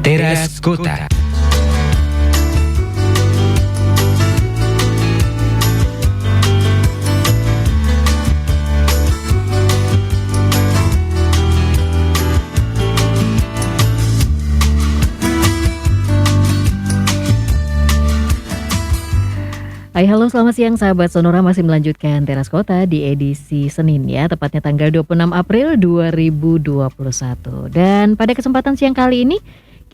Teras Kota. Hai, halo, selamat siang sahabat Sonora, masih melanjutkan Teras Kota di edisi Senin ya, tepatnya tanggal 26 April 2021. Dan pada kesempatan siang kali ini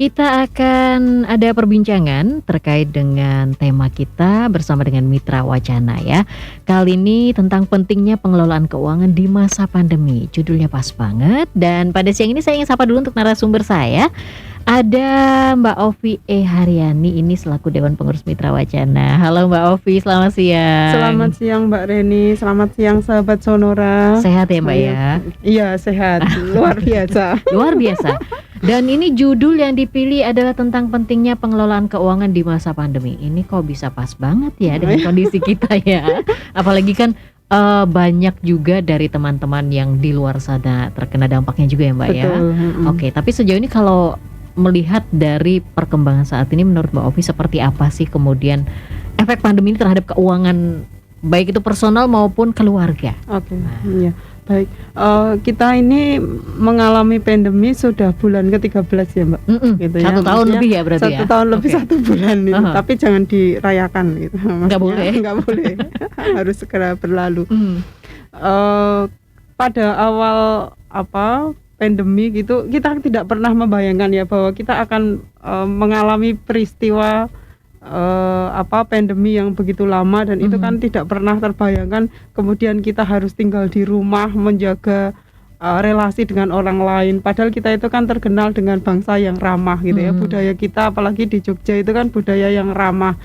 kita akan ada perbincangan terkait dengan tema kita bersama dengan Mitra Wacana ya. Kali ini tentang pentingnya pengelolaan keuangan di masa pandemi. Judulnya pas banget, dan pada siang ini saya ingin sapa dulu untuk narasumber saya. Ada Mbak Ovi Haryani ini selaku Dewan Pengurus Mitra Wacana. Halo Mbak Ovi, selamat siang. Selamat siang Mbak Reni, selamat siang sahabat Sonora. Sehat ya Mbak ya? Iya sehat, luar biasa. Luar biasa. Dan ini judul yang dipilih adalah tentang pentingnya pengelolaan keuangan di masa pandemi. Ini kok bisa pas banget ya dengan kondisi kita ya. Apalagi kan banyak juga dari teman-teman yang di luar sana terkena dampaknya juga ya Mbak. Betul. Ya. Oke, tapi sejauh ini kalau melihat dari perkembangan saat ini, menurut Mbak Ovi seperti apa sih kemudian efek pandemi ini terhadap keuangan baik itu personal maupun keluarga? Oke, iya. Baik, kita ini mengalami pandemi sudah bulan ke-13 ya Mbak. Gitu ya. 1 tahun lebih ya berarti 1 tahun lebih 1 bulan itu. Tapi jangan dirayakan gitu. Nggak boleh. Nggak boleh. Harus segera berlalu. Pada awal pandemi gitu, kita tidak pernah membayangkan ya bahwa kita akan mengalami peristiwa pandemi yang begitu lama, dan itu kan tidak pernah terbayangkan. Kemudian kita harus tinggal di rumah menjaga relasi dengan orang lain, padahal kita itu kan terkenal dengan bangsa yang ramah gitu ya. Budaya kita apalagi di Jogja itu kan budaya yang ramah.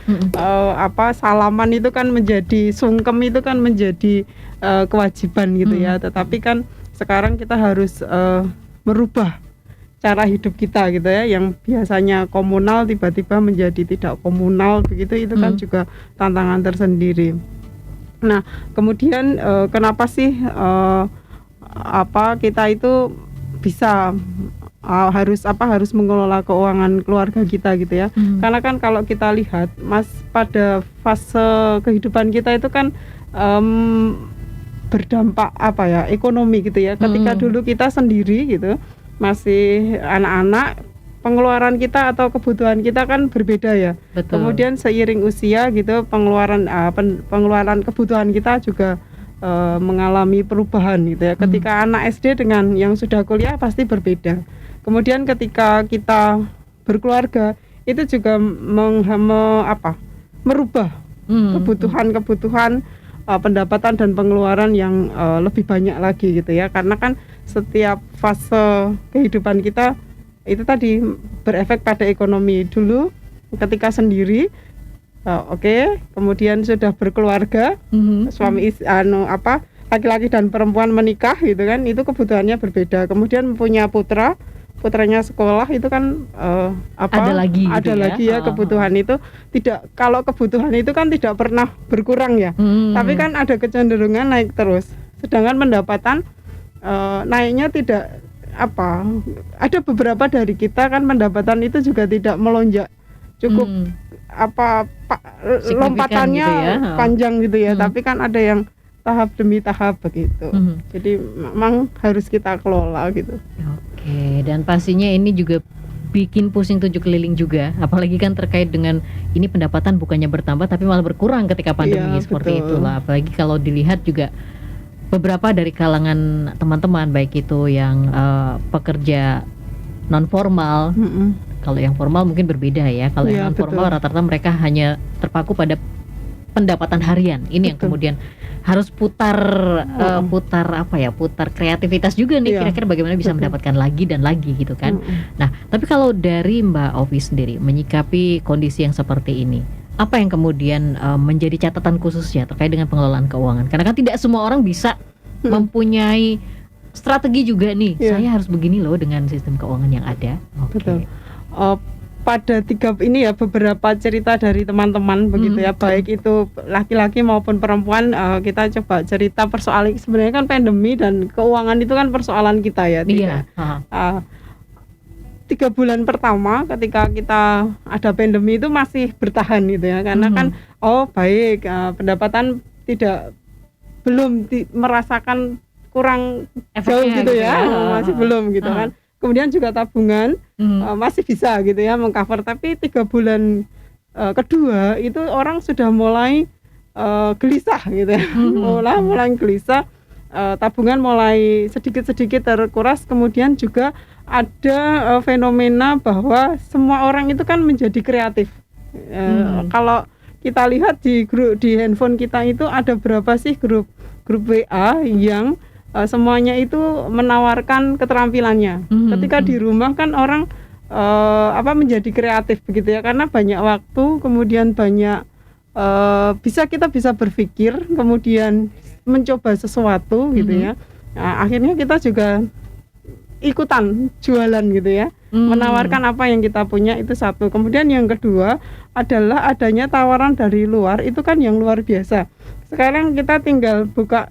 Salaman itu kan menjadi, sungkem itu kan menjadi kewajiban gitu ya. Tetapi kan sekarang kita harus merubah cara hidup kita gitu ya, yang biasanya komunal tiba-tiba menjadi tidak komunal begitu. Itu kan juga tantangan tersendiri. Nah, kemudian kenapa sih kita itu bisa harus mengelola keuangan keluarga kita gitu ya. Karena kan kalau kita lihat Mas, pada fase kehidupan kita itu kan berdampak ekonomi gitu ya. Ketika dulu kita sendiri gitu, masih anak-anak, pengeluaran kita atau kebutuhan kita kan berbeda ya. Betul. Kemudian seiring usia gitu, pengeluaran kebutuhan kita juga mengalami perubahan gitu ya. Ketika anak SD dengan yang sudah kuliah pasti berbeda. Kemudian ketika kita berkeluarga itu juga merubah kebutuhan pendapatan dan pengeluaran yang lebih banyak lagi gitu ya. Karena kan setiap fase kehidupan kita itu tadi berefek pada ekonomi. Dulu ketika sendiri kemudian sudah berkeluarga, suami laki-laki dan perempuan menikah gitu kan, itu kebutuhannya berbeda. Kemudian punya putranya sekolah, itu kan ada lagi ya kebutuhan itu. Tidak, kalau kebutuhan itu kan tidak pernah berkurang ya, tapi kan ada kecenderungan naik terus. Sedangkan pendapatan naiknya tidak ada beberapa dari kita kan pendapatan itu juga tidak melonjak cukup lompatannya gitu ya. Panjang gitu ya. Tapi kan ada yang tahap demi tahap begitu. Jadi memang harus kita kelola gitu. Oke, dan pastinya ini juga bikin pusing 7 keliling juga, apalagi kan terkait dengan ini pendapatan bukannya bertambah tapi malah berkurang ketika pandemi seperti itulah. Apalagi kalau dilihat juga beberapa dari kalangan teman-teman, baik itu yang pekerja non formal, kalau yang formal mungkin berbeda ya. Kalau yang non formal rata-rata mereka hanya terpaku pada pendapatan harian. Ini yang kemudian harus putar kreativitas juga nih, kira-kira bagaimana bisa mendapatkan lagi dan lagi gitu kan. Nah, tapi kalau dari Mbak Ovi sendiri menyikapi kondisi yang seperti ini, apa yang kemudian menjadi catatan khususnya terkait dengan pengelolaan keuangan? Karena kan tidak semua orang bisa mempunyai strategi juga nih. Saya harus begini loh dengan sistem keuangan yang ada. Betul. Pada beberapa cerita dari teman-teman begitu ya, baik itu laki-laki maupun perempuan. Kita coba cerita persoalan, sebenarnya kan pandemi dan keuangan itu kan persoalan kita ya. 3 bulan pertama ketika kita ada pandemi itu masih bertahan gitu ya, karena kan baik, pendapatan belum merasakan kurang jauh Efeknya gitu gitu ya, ya. masih belum gitu kan. Kemudian juga tabungan masih bisa gitu ya mengcover, tapi 3 bulan kedua itu orang sudah mulai gelisah gitu ya, mulai gelisah, tabungan mulai sedikit-sedikit terkuras. Kemudian juga ada fenomena bahwa semua orang itu kan menjadi kreatif. Kalau kita lihat di handphone kita itu ada berapa sih grup WA yang semuanya itu menawarkan keterampilannya. Ketika di rumah kan orang menjadi kreatif begitu ya, karena banyak waktu, kemudian banyak kita bisa berpikir, kemudian mencoba sesuatu gitu ya. Nah, akhirnya kita juga ikutan jualan gitu ya, menawarkan apa yang kita punya, itu satu. Kemudian yang kedua adalah adanya tawaran dari luar, itu kan yang luar biasa. Sekarang kita tinggal buka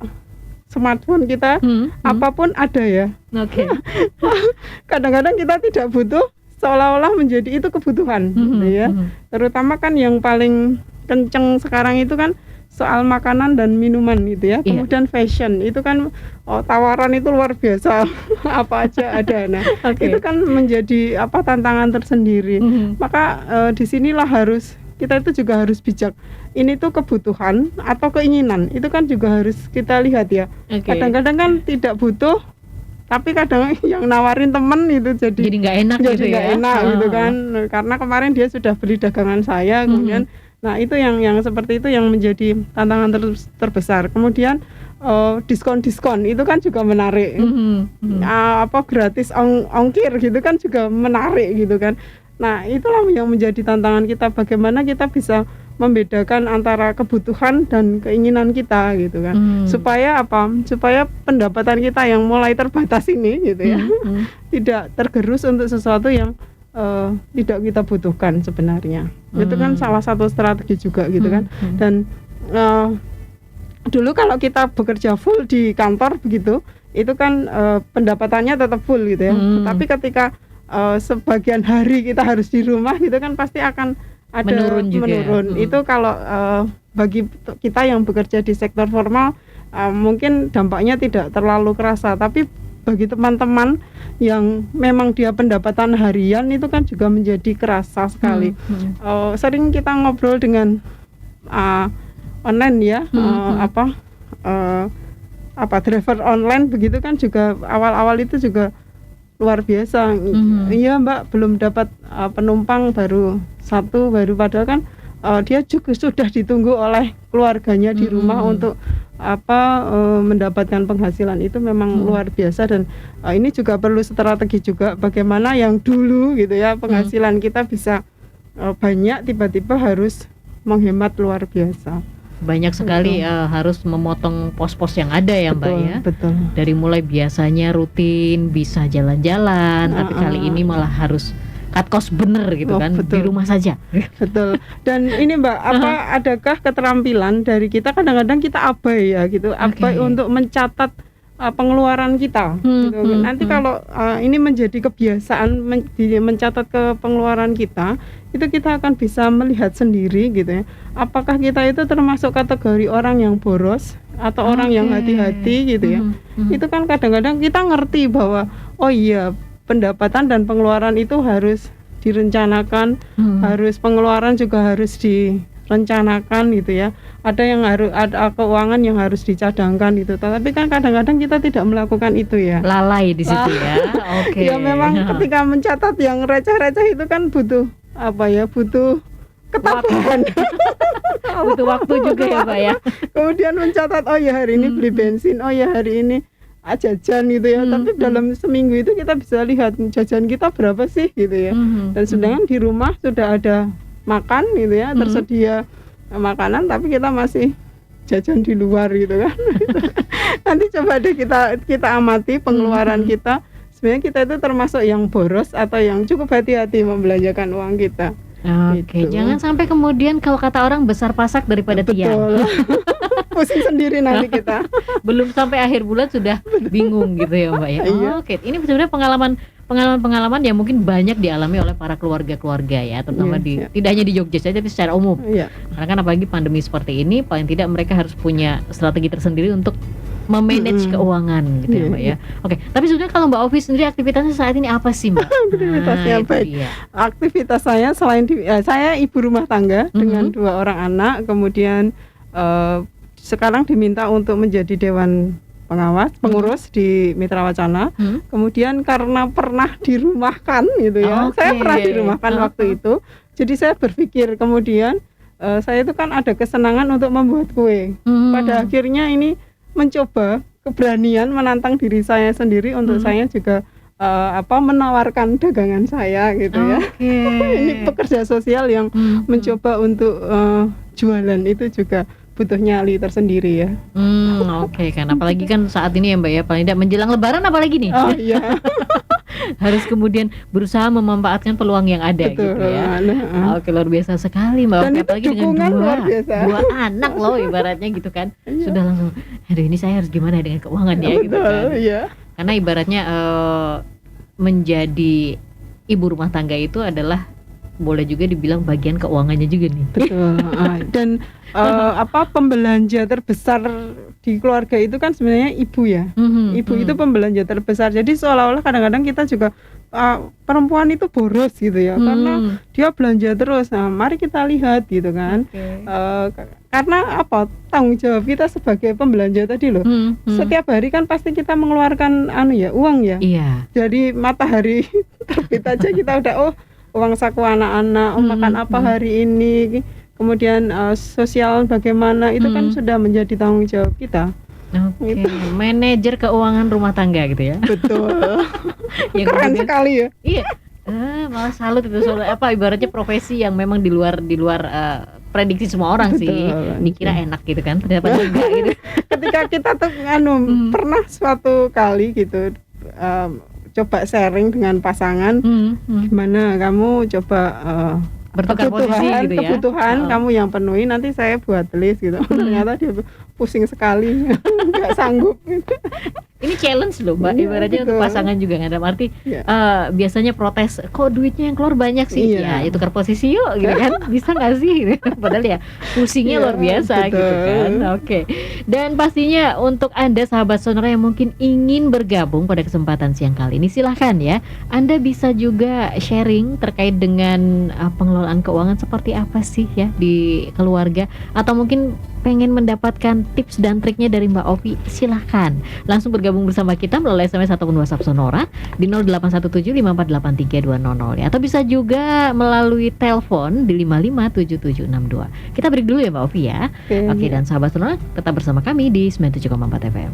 smartphone kita, apapun ada ya. Oke. Kadang-kadang kita tidak butuh, seolah-olah menjadi itu kebutuhan gitu ya. Terutama kan yang paling kenceng sekarang itu kan soal makanan dan minuman gitu ya. Kemudian fashion itu kan tawaran itu luar biasa. Apa aja ada. Nah, itu kan menjadi tantangan tersendiri. Maka disinilah kita itu juga harus bijak. Ini tuh kebutuhan atau keinginan, itu kan juga harus kita lihat ya. Kadang-kadang kan tidak butuh, tapi kadang yang nawarin temen itu jadi nggak enak gitu ya. Gitu kan, karena kemarin dia sudah beli dagangan saya, kemudian nah itu yang seperti itu yang menjadi tantangan terbesar. Kemudian diskon itu kan juga menarik. Gratis ongkir gitu kan juga menarik gitu kan. Nah, itulah yang menjadi tantangan kita, bagaimana kita bisa membedakan antara kebutuhan dan keinginan kita gitu kan. Supaya pendapatan kita yang mulai terbatas ini gitu ya, tidak tergerus untuk sesuatu yang tidak kita butuhkan sebenarnya. Itu kan salah satu strategi juga gitu kan. Dan dulu kalau kita bekerja full di kantor begitu, itu kan pendapatannya tetap full gitu ya. Tapi ketika sebagian hari kita harus di rumah gitu kan, pasti akan ada menurun. Itu kalau bagi kita yang bekerja di sektor formal mungkin dampaknya tidak terlalu kerasa, tapi bagi teman-teman yang memang dia pendapatan harian itu kan juga menjadi kerasa sekali. Sering kita ngobrol dengan online ya, driver online begitu kan, juga awal-awal itu juga luar biasa. Iya Mbak, belum dapat penumpang, baru padahal kan dia juga sudah ditunggu oleh keluarganya di rumah untuk mendapatkan penghasilan. Itu memang luar biasa. Dan ini juga perlu strategi juga, bagaimana yang dulu gitu ya penghasilan kita bisa banyak, tiba-tiba harus menghemat luar biasa. Banyak sekali harus memotong pos-pos yang ada ya Mbak ya. Betul. Dari mulai biasanya rutin bisa jalan-jalan, tapi kali ini malah harus cut cost bener gitu kan, di rumah saja. Betul. Dan ini Mbak, adakah keterampilan dari kita, kadang-kadang kita abai ya gitu, abai untuk mencatat pengeluaran kita gitu. Nanti kalau ini menjadi kebiasaan mencatat ke pengeluaran kita, itu kita akan bisa melihat sendiri gitu ya, apakah kita itu termasuk kategori orang yang boros atau orang yang hati-hati gitu ya. Itu kan kadang-kadang kita ngerti bahwa oh iya, pendapatan dan pengeluaran itu harus direncanakan, harus pengeluaran juga harus direncanakan gitu ya. Ada yang ada keuangan yang harus dicadangkan gitu. Tapi kan kadang-kadang kita tidak melakukan itu ya. Lalai di situ ya. Oke. Ya memang ketika mencatat yang receh-receh itu kan butuh butuh ketabahan. Butuh waktu juga ya Pak ya. Kemudian mencatat, oh ya hari ini beli bensin, oh ya hari ini jajan gitu ya. Tapi dalam seminggu itu kita bisa lihat jajan kita berapa sih gitu ya. Dan sedangkan di rumah sudah ada makan gitu ya, tersedia makanan, tapi kita masih jajan di luar gitu kan. Nanti coba deh kita amati pengeluaran kita. Sebenarnya kita itu termasuk yang boros atau yang cukup hati-hati membelanjakan uang kita. Oke, jangan sampai kemudian kalau kata orang besar pasak daripada tiang. Pusing sendiri nanti kita. Belum sampai akhir bulan sudah bingung gitu ya Mbak ya. Iya. Oke, ini sebenarnya pengalaman pengalaman-pengalaman yang mungkin banyak dialami oleh para keluarga-keluarga ya, terutama Iya. tidak hanya di Jogja saja tapi secara umum. Iya. Karena kan apalagi pandemi seperti ini, paling tidak mereka harus punya strategi tersendiri untuk memanage keuangan gitu ya Iya, Mbak ya. Oke, tapi sebenarnya kalau Mbak Ovi sendiri aktivitasnya saat ini apa sih Mbak? Aktivitasnya itu baik. dia. Aktivitas saya selain saya ibu rumah tangga dengan 2 orang anak, kemudian sekarang diminta untuk menjadi dewan pengurus di Mitra Wacana. Kemudian karena pernah dirumahkan gitu ya, Oke. saya pernah dirumahkan waktu itu. Jadi saya berpikir kemudian saya itu kan ada kesenangan untuk membuat kue. Pada akhirnya ini mencoba keberanian menantang diri saya sendiri untuk saya juga menawarkan dagangan saya gitu ya. Ini pekerja sosial yang mencoba untuk jualan itu juga butuh nyali tersendiri ya. Oke kan, apalagi kan saat ini ya Mbak ya, paling tidak menjelang Lebaran apalagi nih. Oh iya. Harus kemudian berusaha memanfaatkan peluang yang ada Betul. gitu ya. Nah, Oke, luar biasa sekali Mbak Dan Ovi, itu apalagi dengan dukungan luar dua biasa. anak loh ibaratnya gitu kan. Iya. Sudah langsung, aduh ini saya harus gimana dengan keuangan ya gitu betul, kan. iya. Karena ibaratnya menjadi ibu rumah tangga itu adalah boleh juga dibilang bagian keuangannya juga nih. Betul. Dan pembelanja terbesar di keluarga itu kan sebenarnya ibu ya. Ibu itu pembelanja terbesar. Jadi seolah-olah kadang-kadang kita juga perempuan itu boros gitu ya, karena dia belanja terus. Nah, mari kita lihat gitu kan. Karena tanggung jawab kita sebagai pembelanja tadi loh. Setiap hari kan pasti kita mengeluarkan uang ya. Iya. Jadi matahari terbit aja kita udah uang saku anak-anak, makan apa hari ini, kemudian sosial bagaimana, itu kan sudah menjadi tanggung jawab kita. Oke, manajer keuangan rumah tangga gitu ya. Betul. Yang Keren kemudian- sekali ya. Iya. Malah salut itu soalnya ibaratnya profesi yang memang di luar prediksi semua orang sih. Betul. Dikira enak gitu kan, ternyata enggak gitu. Ketika kita tuh pernah suatu kali gitu coba sharing dengan pasangan, gimana kamu coba Bertukar posisi gitu ya. kebutuhan kamu yang penuhi, nanti saya buat list gitu. Ternyata dia pusing sekali, nggak sanggup gitu. Ini challenge loh Mbak, Iya, ibaratnya untuk betul. pasangan juga nggak ada arti. Iya. Biasanya protes, kok duitnya yang keluar banyak sih? Iya. Ya, tukar posisi yuk gitu kan. Bisa nggak sih? Padahal ya pusingnya Iya, luar biasa gitu betul. kan. Oke. Dan pastinya untuk Anda sahabat Sonora yang mungkin ingin bergabung pada kesempatan siang kali ini, silahkan ya. Anda bisa juga sharing terkait dengan pengelolaan keuangan seperti apa sih ya di keluarga, atau mungkin pengen mendapatkan tips dan triknya dari Mbak Ovi, silahkan langsung bergabung bersama kita melalui SMS ataupun WhatsApp Sonora di 0817548320 ya, atau bisa juga melalui telepon di 557762. Kita break dulu ya Mbak Ovi ya. Oke, dan sahabat Sonora tetap bersama kami di 97,4 FM.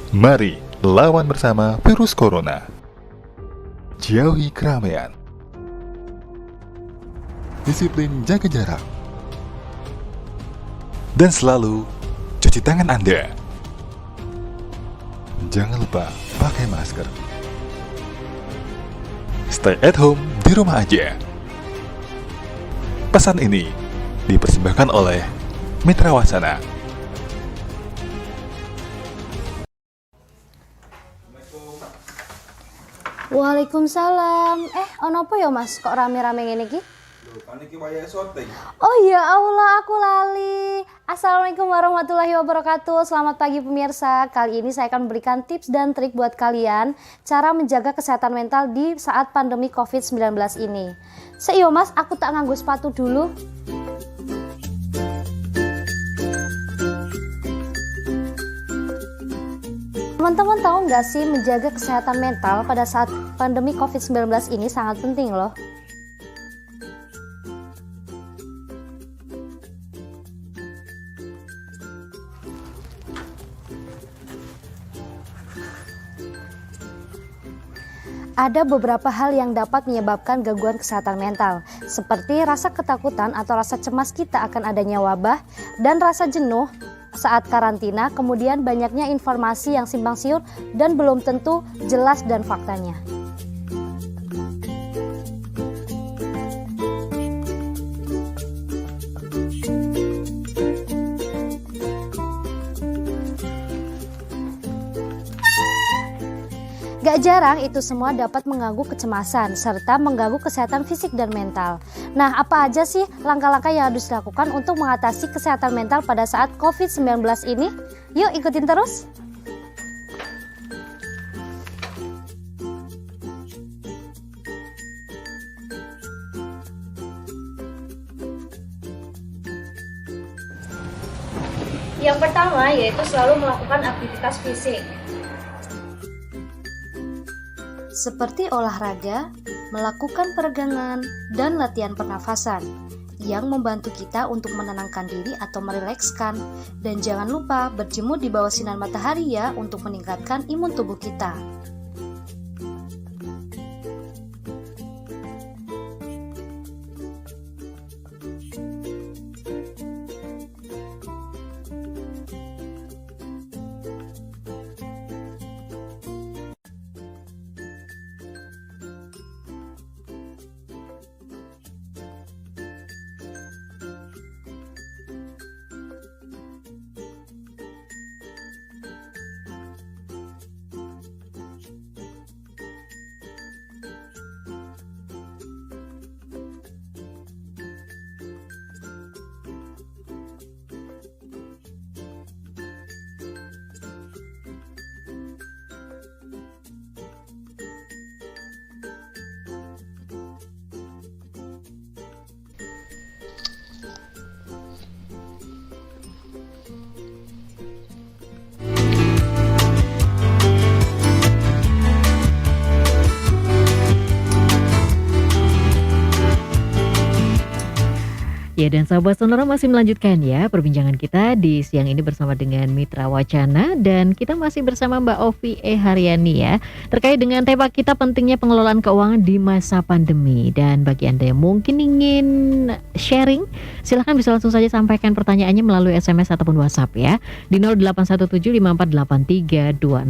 Mari lawan bersama virus corona. Jauhi keramaian. Disiplin jaga jarak. Dan selalu cuci tangan Anda. Jangan lupa pakai masker. Stay at home di rumah aja. Pesan ini dipersembahkan oleh Mitra Wacana. Waalaikumsalam. Ono apa ya Mas? Kok rame-rame ngene iki? Oh ya Allah, aku lali. Assalamualaikum warahmatullahi wabarakatuh. Selamat pagi pemirsa. Kali ini saya akan memberikan tips dan trik buat kalian cara menjaga kesehatan mental di saat pandemi COVID-19 ini. Yo Mas, aku tak nganggo sepatu dulu. Teman-teman tahu nggak sih, menjaga kesehatan mental pada saat pandemi COVID-19 ini sangat penting loh. Ada beberapa hal yang dapat menyebabkan gangguan kesehatan mental, seperti rasa ketakutan atau rasa cemas kita akan adanya wabah, dan rasa jenuh saat karantina, kemudian banyaknya informasi yang simpang siur dan belum tentu jelas dan faktanya. Gak jarang itu semua dapat mengganggu kecemasan serta mengganggu kesehatan fisik dan mental. Nah, apa aja sih langkah-langkah yang harus dilakukan untuk mengatasi kesehatan mental pada saat COVID-19 ini? Yuk ikutin terus! Yang pertama yaitu selalu melakukan aktivitas fisik. Seperti olahraga, melakukan peregangan, dan latihan pernafasan yang membantu kita untuk menenangkan diri atau merilekskan. Dan jangan lupa berjemur di bawah sinar matahari ya untuk meningkatkan imun tubuh kita. Ya, dan sahabat Sonora masih melanjutkan ya perbincangan kita di siang ini bersama dengan Mitra Wacana, dan kita masih bersama Mbak Ovi Haryani ya, terkait dengan tema kita pentingnya pengelolaan keuangan di masa pandemi. Dan bagi Anda yang mungkin ingin sharing, silahkan bisa langsung saja sampaikan pertanyaannya melalui SMS ataupun WhatsApp ya di 08175483 200,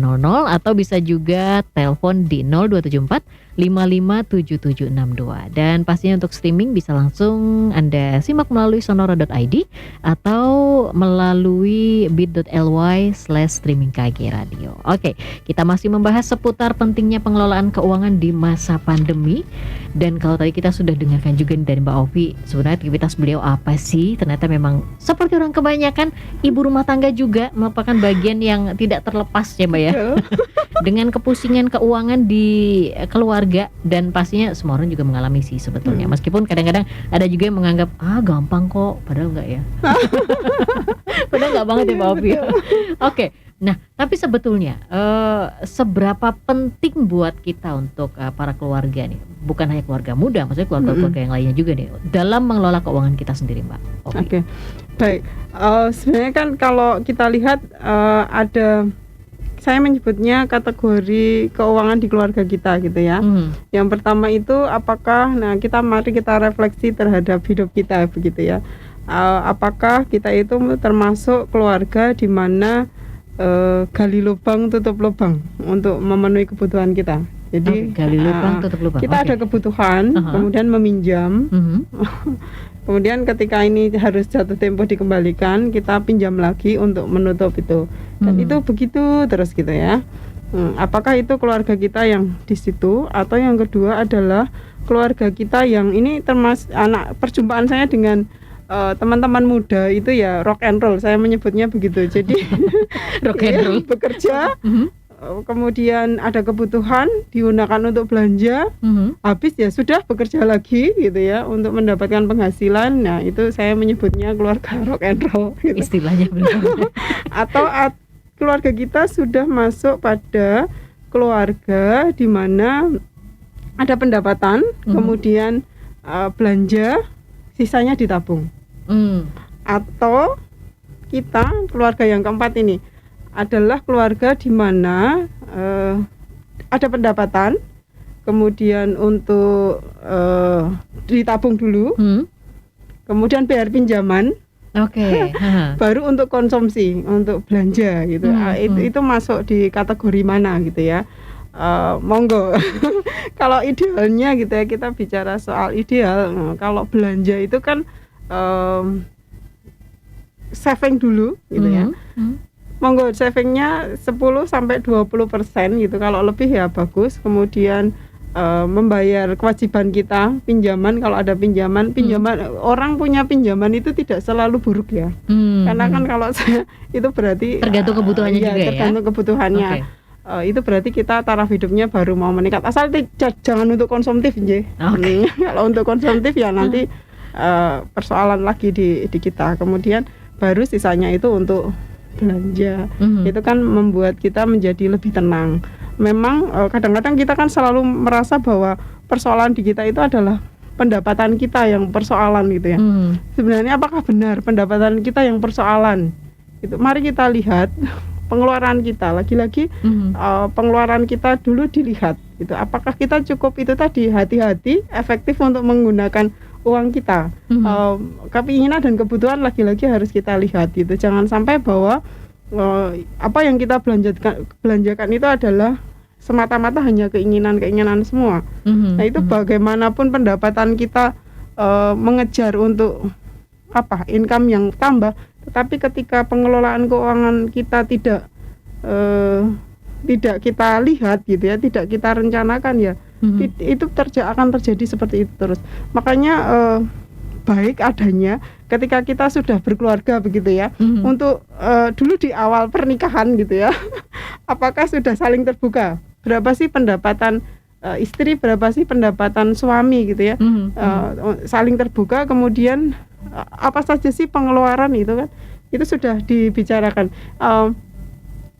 atau bisa juga telepon di 0274 557762. Dan pastinya untuk streaming bisa langsung Anda simak melalui sonora.id atau melalui bit.ly/streamingKG Radio. Oke, kita masih membahas seputar pentingnya pengelolaan keuangan di masa pandemi. Dan kalau tadi kita sudah dengarkan juga dari Mbak Ovi, sebenarnya aktivitas beliau apa sih? Ternyata memang seperti orang kebanyakan, ibu rumah tangga juga merupakan bagian yang tidak terlepas ya Mbak ya. Dengan kepusingan keuangan di keluarga, dan pastinya semua orang juga mengalami sih sebetulnya. Meskipun kadang-kadang ada juga yang menganggap gampang kok, padahal enggak ya. Padahal enggak banget ya Mbak Ovi. Oke. Nah, tapi sebetulnya seberapa penting buat kita untuk para keluarga nih, bukan hanya keluarga muda, maksudnya keluarga-keluarga yang lainnya juga nih, dalam mengelola keuangan kita sendiri Mbak Ovi? Oke. Baik. Sebenarnya kan kalau kita lihat ada, saya menyebutnya kategori keuangan di keluarga kita gitu ya. Yang pertama itu apakah, mari kita refleksi terhadap hidup kita begitu ya. Apakah kita itu termasuk keluarga di mana gali lubang tutup lubang untuk memenuhi kebutuhan kita. Jadi gali lubang tutup lubang. Kita ada kebutuhan, kemudian meminjam. Kemudian ketika ini harus jatuh tempo dikembalikan, kita pinjam lagi untuk menutup itu. Dan itu begitu terus gitu ya. Apakah itu keluarga kita yang di situ, atau yang kedua adalah keluarga kita yang ini termasuk perjumpaan saya dengan teman-teman muda itu ya rock and roll, saya menyebutnya begitu. Jadi rock and roll, bekerja, kemudian ada kebutuhan digunakan untuk belanja, habis ya sudah bekerja lagi gitu ya untuk mendapatkan penghasilan. Nah itu saya menyebutnya keluarga rock and roll gitu. Istilahnya benar. Atau keluarga kita sudah masuk pada keluarga di mana ada pendapatan, kemudian belanja, sisanya ditabung. Atau kita keluarga yang keempat ini adalah keluarga di mana ada pendapatan, kemudian untuk ditabung dulu, kemudian bayar pinjaman, baru untuk konsumsi, untuk belanja gitu. Itu masuk di kategori mana gitu ya? Monggo. Kalau idealnya gitu ya, kita bicara soal ideal. Kalau belanja itu kan saving dulu gitu ya. monggo savingnya 10-20% gitu, kalau lebih ya bagus. Kemudian membayar kewajiban kita, pinjaman, kalau ada pinjaman orang punya pinjaman itu tidak selalu buruk ya, karena kan kalau saya itu berarti tergantung kebutuhannya juga ya, tergantung kebutuhannya. Itu berarti kita taraf hidupnya baru mau meningkat, asal jangan untuk konsumtif kalau untuk konsumtif ya nanti persoalan lagi di kita, kemudian baru sisanya itu untuk belanja. Itu kan membuat kita menjadi lebih tenang. Memang kadang-kadang kita kan selalu merasa bahwa persoalan di kita itu adalah pendapatan kita yang persoalan gitu ya. Sebenarnya apakah benar pendapatan kita yang persoalan? Itu mari kita lihat pengeluaran kita, lagi-lagi pengeluaran kita dulu dilihat gitu. Apakah kita cukup itu tadi, hati-hati, efektif untuk menggunakan uang kita. Keinginan dan kebutuhan lagi-lagi harus kita lihat gitu. Jangan sampai bahwa apa yang kita belanjakan itu adalah semata-mata hanya keinginan semua. Nah itu bagaimanapun pendapatan kita mengejar untuk income yang tambah, tetapi ketika pengelolaan keuangan kita tidak kita lihat gitu ya, tidak kita rencanakan ya, itu akan terjadi seperti itu terus. Makanya baik adanya ketika kita sudah berkeluarga begitu ya, untuk dulu di awal pernikahan gitu ya, apakah sudah saling terbuka, berapa sih pendapatan istri, berapa sih pendapatan suami gitu ya, saling terbuka, kemudian apa saja sih pengeluaran itu kan, itu sudah dibicarakan.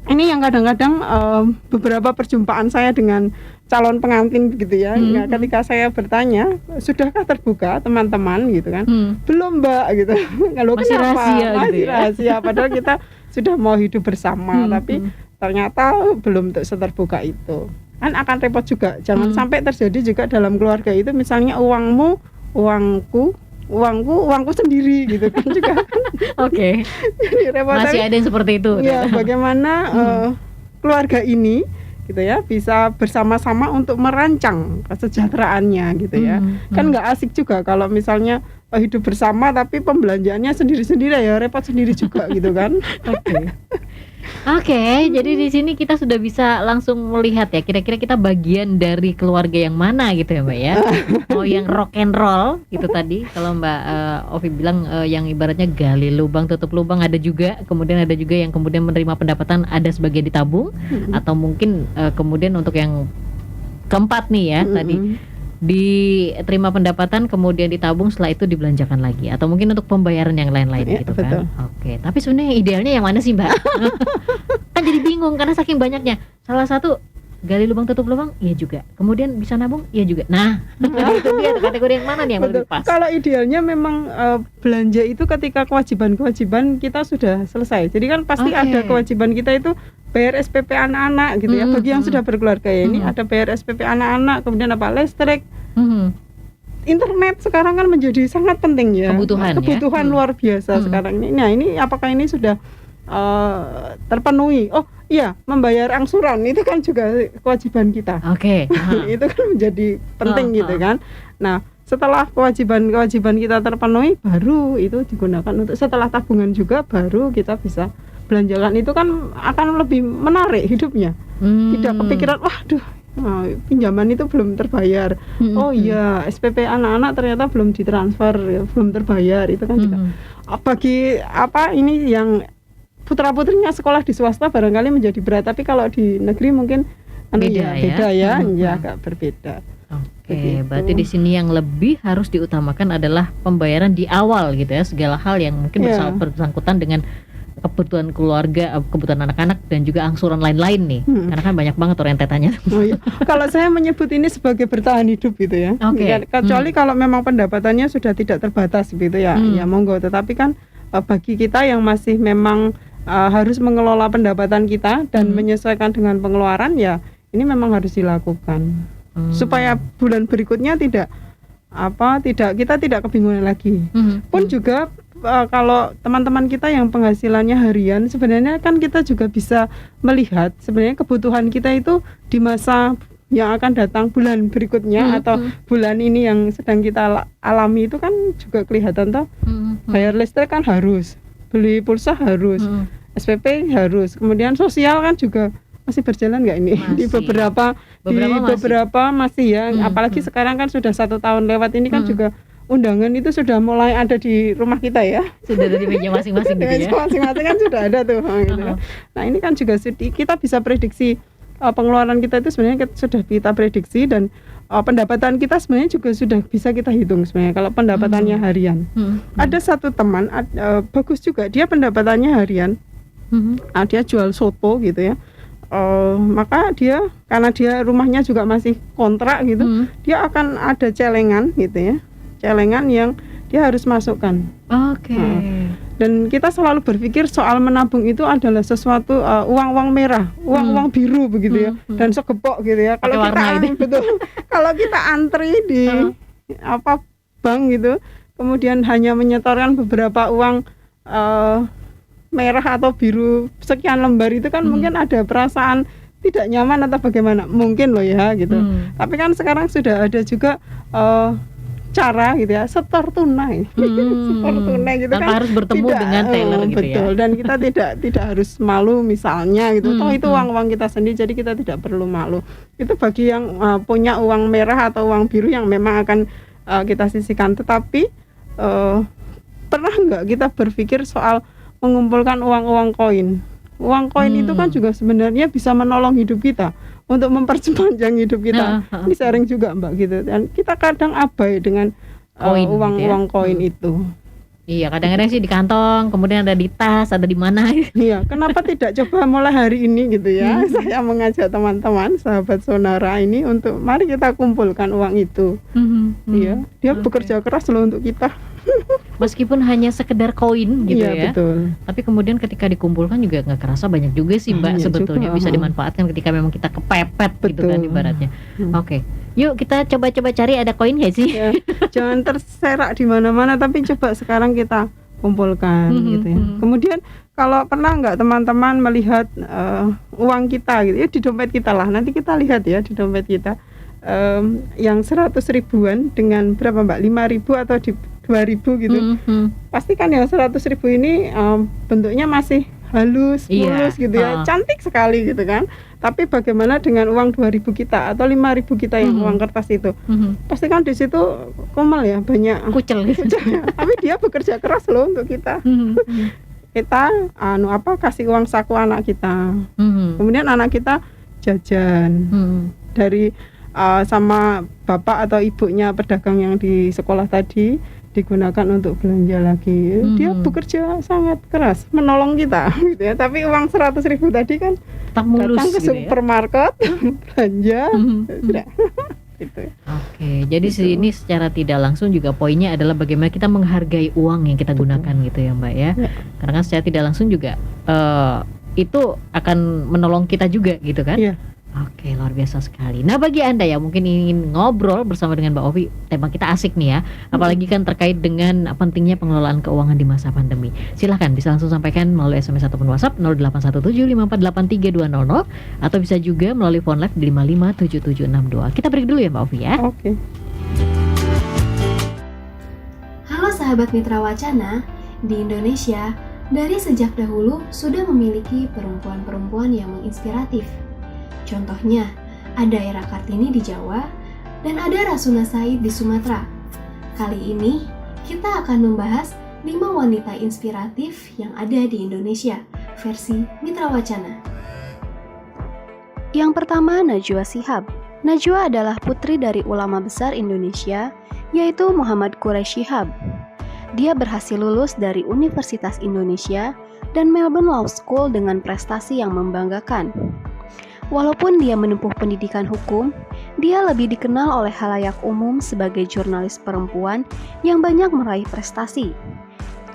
Ini yang kadang-kadang beberapa perjumpaan saya dengan calon pengantin begitu ya. Nah, ketika saya bertanya, sudahkah terbuka teman-teman gitu kan? Belum Mbak gitu. Kalau masih kenapa? Rahasia Masih gitu ya? rahasia. Padahal kita sudah mau hidup bersama, tapi ternyata belum seterbuka itu. Kan akan repot juga. Jangan sampai terjadi juga dalam keluarga itu, misalnya uangmu, uangku sendiri gitu kan juga. Oke. Jadi repot. Masih ada yang seperti itu. Ya, bagaimana keluarga ini gitu ya bisa bersama-sama untuk merancang kesejahteraannya gitu ya. Kan nggak asik juga kalau misalnya hidup bersama tapi pembelanjaannya sendiri-sendiri, ya repot sendiri juga gitu kan. Oke, jadi di sini kita sudah bisa langsung melihat ya, kira-kira kita bagian dari keluarga yang mana gitu ya Mbak ya. Mau yang rock and roll gitu tadi, kalau Mbak Ovi bilang yang ibaratnya gali lubang tutup lubang, ada juga, kemudian ada juga yang kemudian menerima pendapatan ada sebagian ditabung, atau mungkin kemudian untuk yang keempat nih ya tadi, diterima pendapatan kemudian ditabung, setelah itu dibelanjakan lagi, atau mungkin untuk pembayaran yang lain-lain gitu betul. kan. Oke, tapi sebenarnya idealnya yang mana sih Mbak? Kan jadi bingung karena saking banyaknya. Salah satu gali lubang tutup lubang, iya juga. Kemudian bisa nabung, iya juga. Nah, itu dia kategori yang mana nih yang lebih pas? Kalau idealnya memang belanja itu ketika kewajiban-kewajiban kita sudah selesai. Jadi kan pasti ada kewajiban kita itu bayar SPP anak-anak gitu ya. Bagi yang sudah berkeluarga ya, ini ada bayar SPP anak-anak, kemudian apa listrik, internet sekarang kan menjadi sangat penting ya. Kebutuhan luar biasa sekarang ini. Nah, ini apakah ini sudah terpenuhi? Oh iya, membayar angsuran itu kan juga kewajiban kita. Itu kan menjadi penting gitu kan. Nah, setelah kewajiban kita terpenuhi, baru itu digunakan untuk, setelah tabungan juga baru kita bisa belanjakan. Itu kan akan lebih menarik hidupnya. Tidak kepikiran, waduh, pinjaman itu belum terbayar. Oh iya, SPP anak-anak ternyata belum ditransfer, ya, belum terbayar. Itu kan juga bagi ini yang putra-putrinya sekolah di swasta barangkali menjadi berat, tapi kalau di negeri mungkin beda ya, agak berbeda. Oke, berarti di sini yang lebih harus diutamakan adalah pembayaran di awal gitu ya, segala hal yang mungkin bersangkutan dengan kebutuhan keluarga, kebutuhan anak-anak, dan juga angsuran lain-lain nih. Karena kan banyak banget rentetannya. Kalau saya menyebut ini sebagai bertahan hidup gitu ya. Kecuali kalau memang pendapatannya sudah tidak terbatas gitu ya, ya monggo. Tetapi kan bagi kita yang masih memang harus mengelola pendapatan kita dan menyesuaikan dengan pengeluaran, ya ini memang harus dilakukan supaya bulan berikutnya kita tidak kebingungan lagi. Pun juga kalau teman-teman kita yang penghasilannya harian, sebenarnya kan kita juga bisa melihat sebenarnya kebutuhan kita itu di masa yang akan datang, bulan berikutnya atau bulan ini yang sedang kita alami itu kan juga kelihatan toh. Bayar listrik kan harus, beli pulsa harus, SPP harus. Kemudian sosial kan juga masih berjalan nggak ini? Masih. Di beberapa masih ya. Apalagi sekarang kan sudah 1 tahun lewat ini kan juga undangan itu sudah mulai ada di rumah kita ya. Sudah dari meja masing-masing gitu ya. Masing-masing kan sudah ada tuh. Gitu. Nah ini kan juga kita bisa prediksi pengeluaran kita itu sebenarnya sudah kita prediksi, dan pendapatan kita sebenarnya juga sudah bisa kita hitung sebenarnya kalau pendapatannya harian. Ada satu teman bagus juga, dia pendapatannya harian. Dia jual soto gitu ya. Maka dia karena dia rumahnya juga masih kontrak gitu, dia akan ada celengan gitu ya. Celengan yang dia harus masukkan. Oke. Dan kita selalu berpikir soal menabung itu adalah sesuatu uang-uang merah, uang-uang biru begitu ya, dan segepok gitu ya. Kalau kita betul, kalau kita antri di bank gitu, kemudian hanya menyetorkan beberapa uang merah atau biru sekian lembar itu kan mungkin ada perasaan tidak nyaman atau bagaimana, mungkin loh ya gitu. Tapi kan sekarang sudah ada juga cara gitu ya, setor tunai. Setor tunai gitu tanpa kan harus bertemu dengan teller gitu betul. ya. Dan kita tidak harus malu misalnya gitu. Toh itu uang-uang kita sendiri, jadi kita tidak perlu malu. Itu bagi yang punya uang merah atau uang biru yang memang akan kita sisihkan. Tetapi pernah nggak kita berpikir soal mengumpulkan uang-uang koin? Uang koin itu kan juga sebenarnya bisa menolong hidup kita, untuk memperpanjang hidup kita. Ini sering juga Mbak gitu. Dan kita kadang abai dengan uang-uang koin itu. Iya, kadang-kadang sih di kantong, kemudian ada di tas, ada di mana. Iya, kenapa tidak coba mulai hari ini gitu ya? Saya mengajak teman-teman, sahabat Sonora ini untuk mari kita kumpulkan uang itu. Iya, dia bekerja keras loh untuk kita. Meskipun hanya sekedar koin gitu iya, ya. Betul. Tapi kemudian ketika dikumpulkan juga nggak kerasa banyak juga sih Mbak, sebetulnya juga bisa dimanfaatkan ketika memang kita kepepet gitu kan ibaratnya. Oke. Yuk kita coba-coba cari ada koin nggak sih? Ya, jangan terserak di mana-mana, tapi coba sekarang kita kumpulkan gitu ya. Kemudian kalau pernah nggak teman-teman melihat uang kita gitu ya, di dompet kita lah. Nanti kita lihat ya di dompet kita yang 100 ribuan dengan berapa Mbak? 5.000 atau di 2.000 gitu. Pasti kan yang 100 ribu ini bentuknya masih halus, mulus gitu ya, cantik sekali gitu kan. Tapi bagaimana dengan uang 2.000 kita atau 5.000 kita yang uang kertas itu? Pasti kan di situ komel ya, banyak kucel ya. Tapi dia bekerja keras loh untuk kita. Kita kasih uang saku anak kita. Kemudian anak kita jajan dari sama bapak atau ibunya pedagang yang di sekolah tadi, digunakan untuk belanja lagi. Dia bekerja sangat keras menolong kita gitu ya. Tapi uang 100 ribu tadi kan datang ke gitu supermarket belanja sudah gitu. Oke, jadi ini secara tidak langsung juga poinnya adalah bagaimana kita menghargai uang yang kita gunakan gitu ya Mbak ya. Karena kan secara tidak langsung juga itu akan menolong kita juga gitu kan. Oke, luar biasa sekali. Nah, bagi Anda yang mungkin ingin ngobrol bersama dengan Mbak Ovi, tema kita asik nih ya. Apalagi kan terkait dengan pentingnya pengelolaan keuangan di masa pandemi. Silahkan bisa langsung sampaikan melalui SMS ataupun WhatsApp 081754832200 atau bisa juga melalui phone live di 557762. Kita break dulu ya Mbak Ovi ya. Oke. Halo sahabat Mitra Wacana, di Indonesia dari sejak dahulu sudah memiliki perempuan-perempuan yang menginspiratif. Contohnya, ada Era Kartini di Jawa dan ada Rasuna Said di Sumatera. Kali ini, kita akan membahas 5 wanita inspiratif yang ada di Indonesia, versi Mitra Wacana. Yang pertama, Najwa Shihab. Najwa adalah putri dari ulama besar Indonesia, yaitu Muhammad Quraish Shihab. Dia berhasil lulus dari Universitas Indonesia dan Melbourne Law School dengan prestasi yang membanggakan. Walaupun dia menempuh pendidikan hukum, dia lebih dikenal oleh khalayak umum sebagai jurnalis perempuan yang banyak meraih prestasi.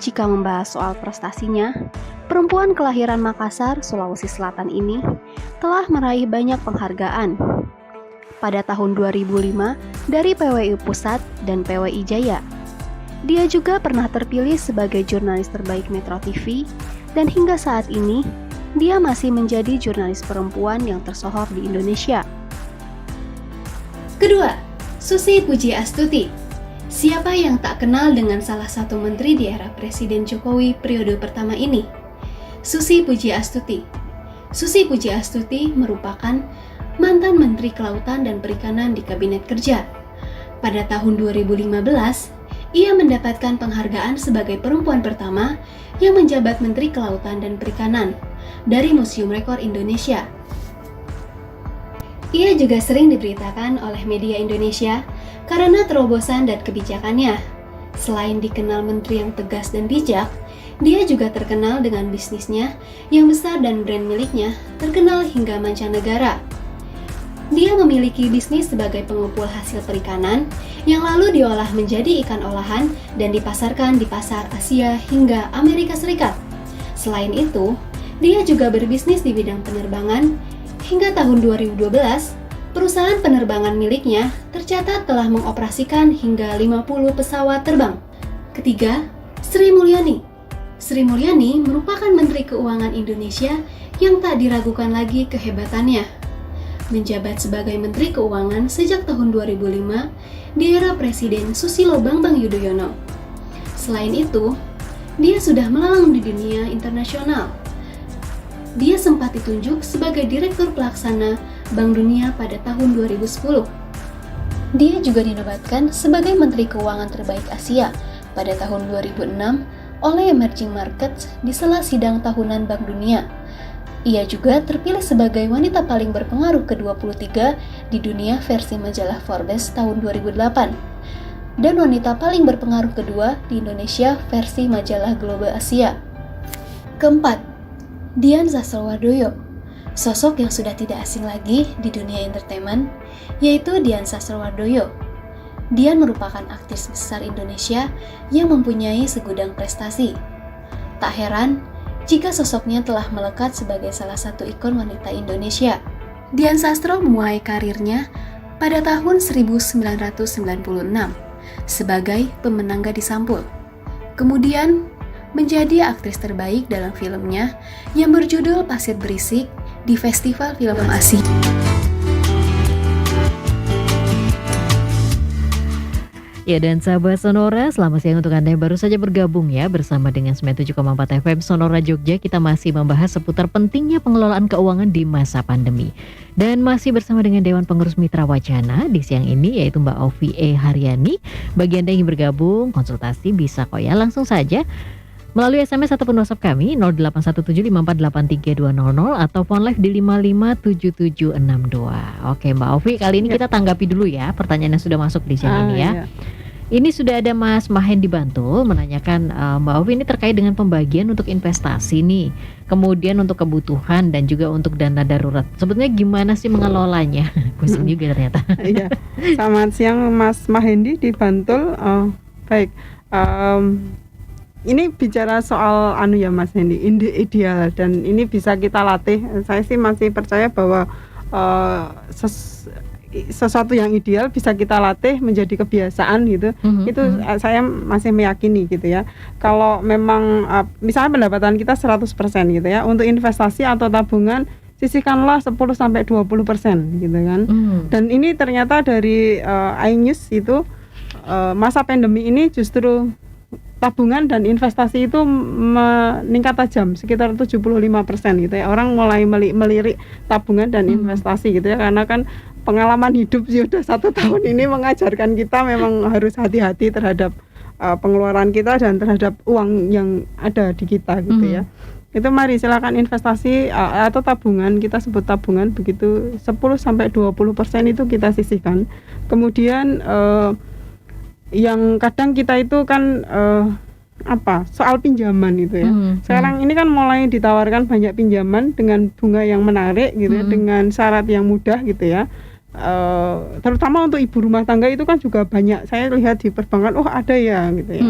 Jika membahas soal prestasinya, perempuan kelahiran Makassar, Sulawesi Selatan ini telah meraih banyak penghargaan. Pada tahun 2005 dari PWI Pusat dan PWI Jaya. Dia juga pernah terpilih sebagai jurnalis terbaik Metro TV dan hingga saat ini dia masih menjadi jurnalis perempuan yang tersohor di Indonesia. Kedua, Susi Pujiastuti. Siapa yang tak kenal dengan salah satu menteri di era Presiden Jokowi periode pertama ini? Susi Pujiastuti. Susi Pujiastuti merupakan mantan Menteri Kelautan dan Perikanan di Kabinet Kerja. Pada tahun 2015, ia mendapatkan penghargaan sebagai perempuan pertama yang menjabat Menteri Kelautan dan Perikanan dari Museum Rekor Indonesia. Ia juga sering diberitakan oleh media Indonesia karena terobosan dan kebijakannya. Selain dikenal menteri yang tegas dan bijak, dia juga terkenal dengan bisnisnya yang besar dan brand miliknya terkenal hingga mancanegara. Dia memiliki bisnis sebagai pengepul hasil perikanan yang lalu diolah menjadi ikan olahan dan dipasarkan di pasar Asia hingga Amerika Serikat. Selain itu, dia juga berbisnis di bidang penerbangan. Hingga tahun 2012, perusahaan penerbangan miliknya tercatat telah mengoperasikan hingga 50 pesawat terbang. Ketiga, Sri Mulyani. Sri Mulyani merupakan Menteri Keuangan Indonesia yang tak diragukan lagi kehebatannya. Menjabat sebagai Menteri Keuangan sejak tahun 2005 di era Presiden Susilo Bambang Yudhoyono. Selain itu, dia sudah melalang di dunia internasional. Dia sempat ditunjuk sebagai Direktur Pelaksana Bank Dunia pada tahun 2010. Dia juga dinobatkan sebagai Menteri Keuangan Terbaik Asia pada tahun 2006 oleh Emerging Markets di sela sidang tahunan Bank Dunia. Ia juga terpilih sebagai wanita paling berpengaruh ke-23 di dunia versi majalah Forbes tahun 2008 dan wanita paling berpengaruh kedua di Indonesia versi majalah Global Asia. Keempat, Dian Sastrowardoyo, sosok yang sudah tidak asing lagi di dunia entertainment, yaitu Dian Sastrowardoyo. Dian merupakan aktris besar Indonesia yang mempunyai segudang prestasi. Tak heran jika sosoknya telah melekat sebagai salah satu ikon wanita Indonesia. Dian Sastro memulai karirnya pada tahun 1996 sebagai pemenang Gadis Sampul. Kemudian menjadi aktris terbaik dalam filmnya yang berjudul Pasir Berisik di Festival Film Asia. Ya, dan sahabat Sonora, selamat siang untuk Anda yang baru saja bergabung ya bersama dengan 97,4 FM Sonora Jogja. Kita masih membahas seputar pentingnya pengelolaan keuangan di masa pandemi. Dan masih bersama dengan Dewan Pengurus Mitra Wacana di siang ini, yaitu Mbak Ovi E. Haryani. Bagi Anda yang ingin bergabung, konsultasi bisa kok ya, langsung saja melalui SMS ataupun WhatsApp kami 081754832200 atau phone live di 557762. Oke Mbak Ovi, kali ini kita tanggapi dulu ya pertanyaan yang sudah masuk di siang ini ya. Iya. Ini sudah ada Mas Mahen di Bantul menanyakan, Mbak Ovi, ini terkait dengan pembagian untuk investasi nih, kemudian untuk kebutuhan dan juga untuk dana darurat. Sebetulnya gimana sih mengelolanya? Pusing juga ternyata. Iya. Selamat siang Mas Mahendi di Bantul. Baik. Ini bicara soal ya Mas Hendi, ideal dan ini bisa kita latih. Saya sih masih percaya bahwa sesuatu yang ideal bisa kita latih menjadi kebiasaan gitu. Itu saya masih meyakini gitu ya. Kalau memang misalnya pendapatan kita 100% gitu ya, untuk investasi atau tabungan sisihkanlah 10-20% gitu kan. Dan ini ternyata dari iNews itu masa pandemi ini justru tabungan dan investasi itu meningkat tajam sekitar 75% gitu ya. Orang mulai melirik tabungan dan investasi gitu ya, karena kan pengalaman hidup sudah 1 tahun ini mengajarkan kita memang harus hati-hati terhadap pengeluaran kita dan terhadap uang yang ada di kita gitu ya. Itu mari silakan investasi atau tabungan, kita sebut tabungan begitu, 10-20% itu kita sisihkan. Kemudian yang kadang kita itu kan soal pinjaman itu ya. Sekarang ini kan mulai ditawarkan banyak pinjaman dengan bunga yang menarik gitu ya, dengan syarat yang mudah gitu ya. Terutama untuk ibu rumah tangga itu kan juga banyak saya lihat di perbankan, ada ya gitu ya.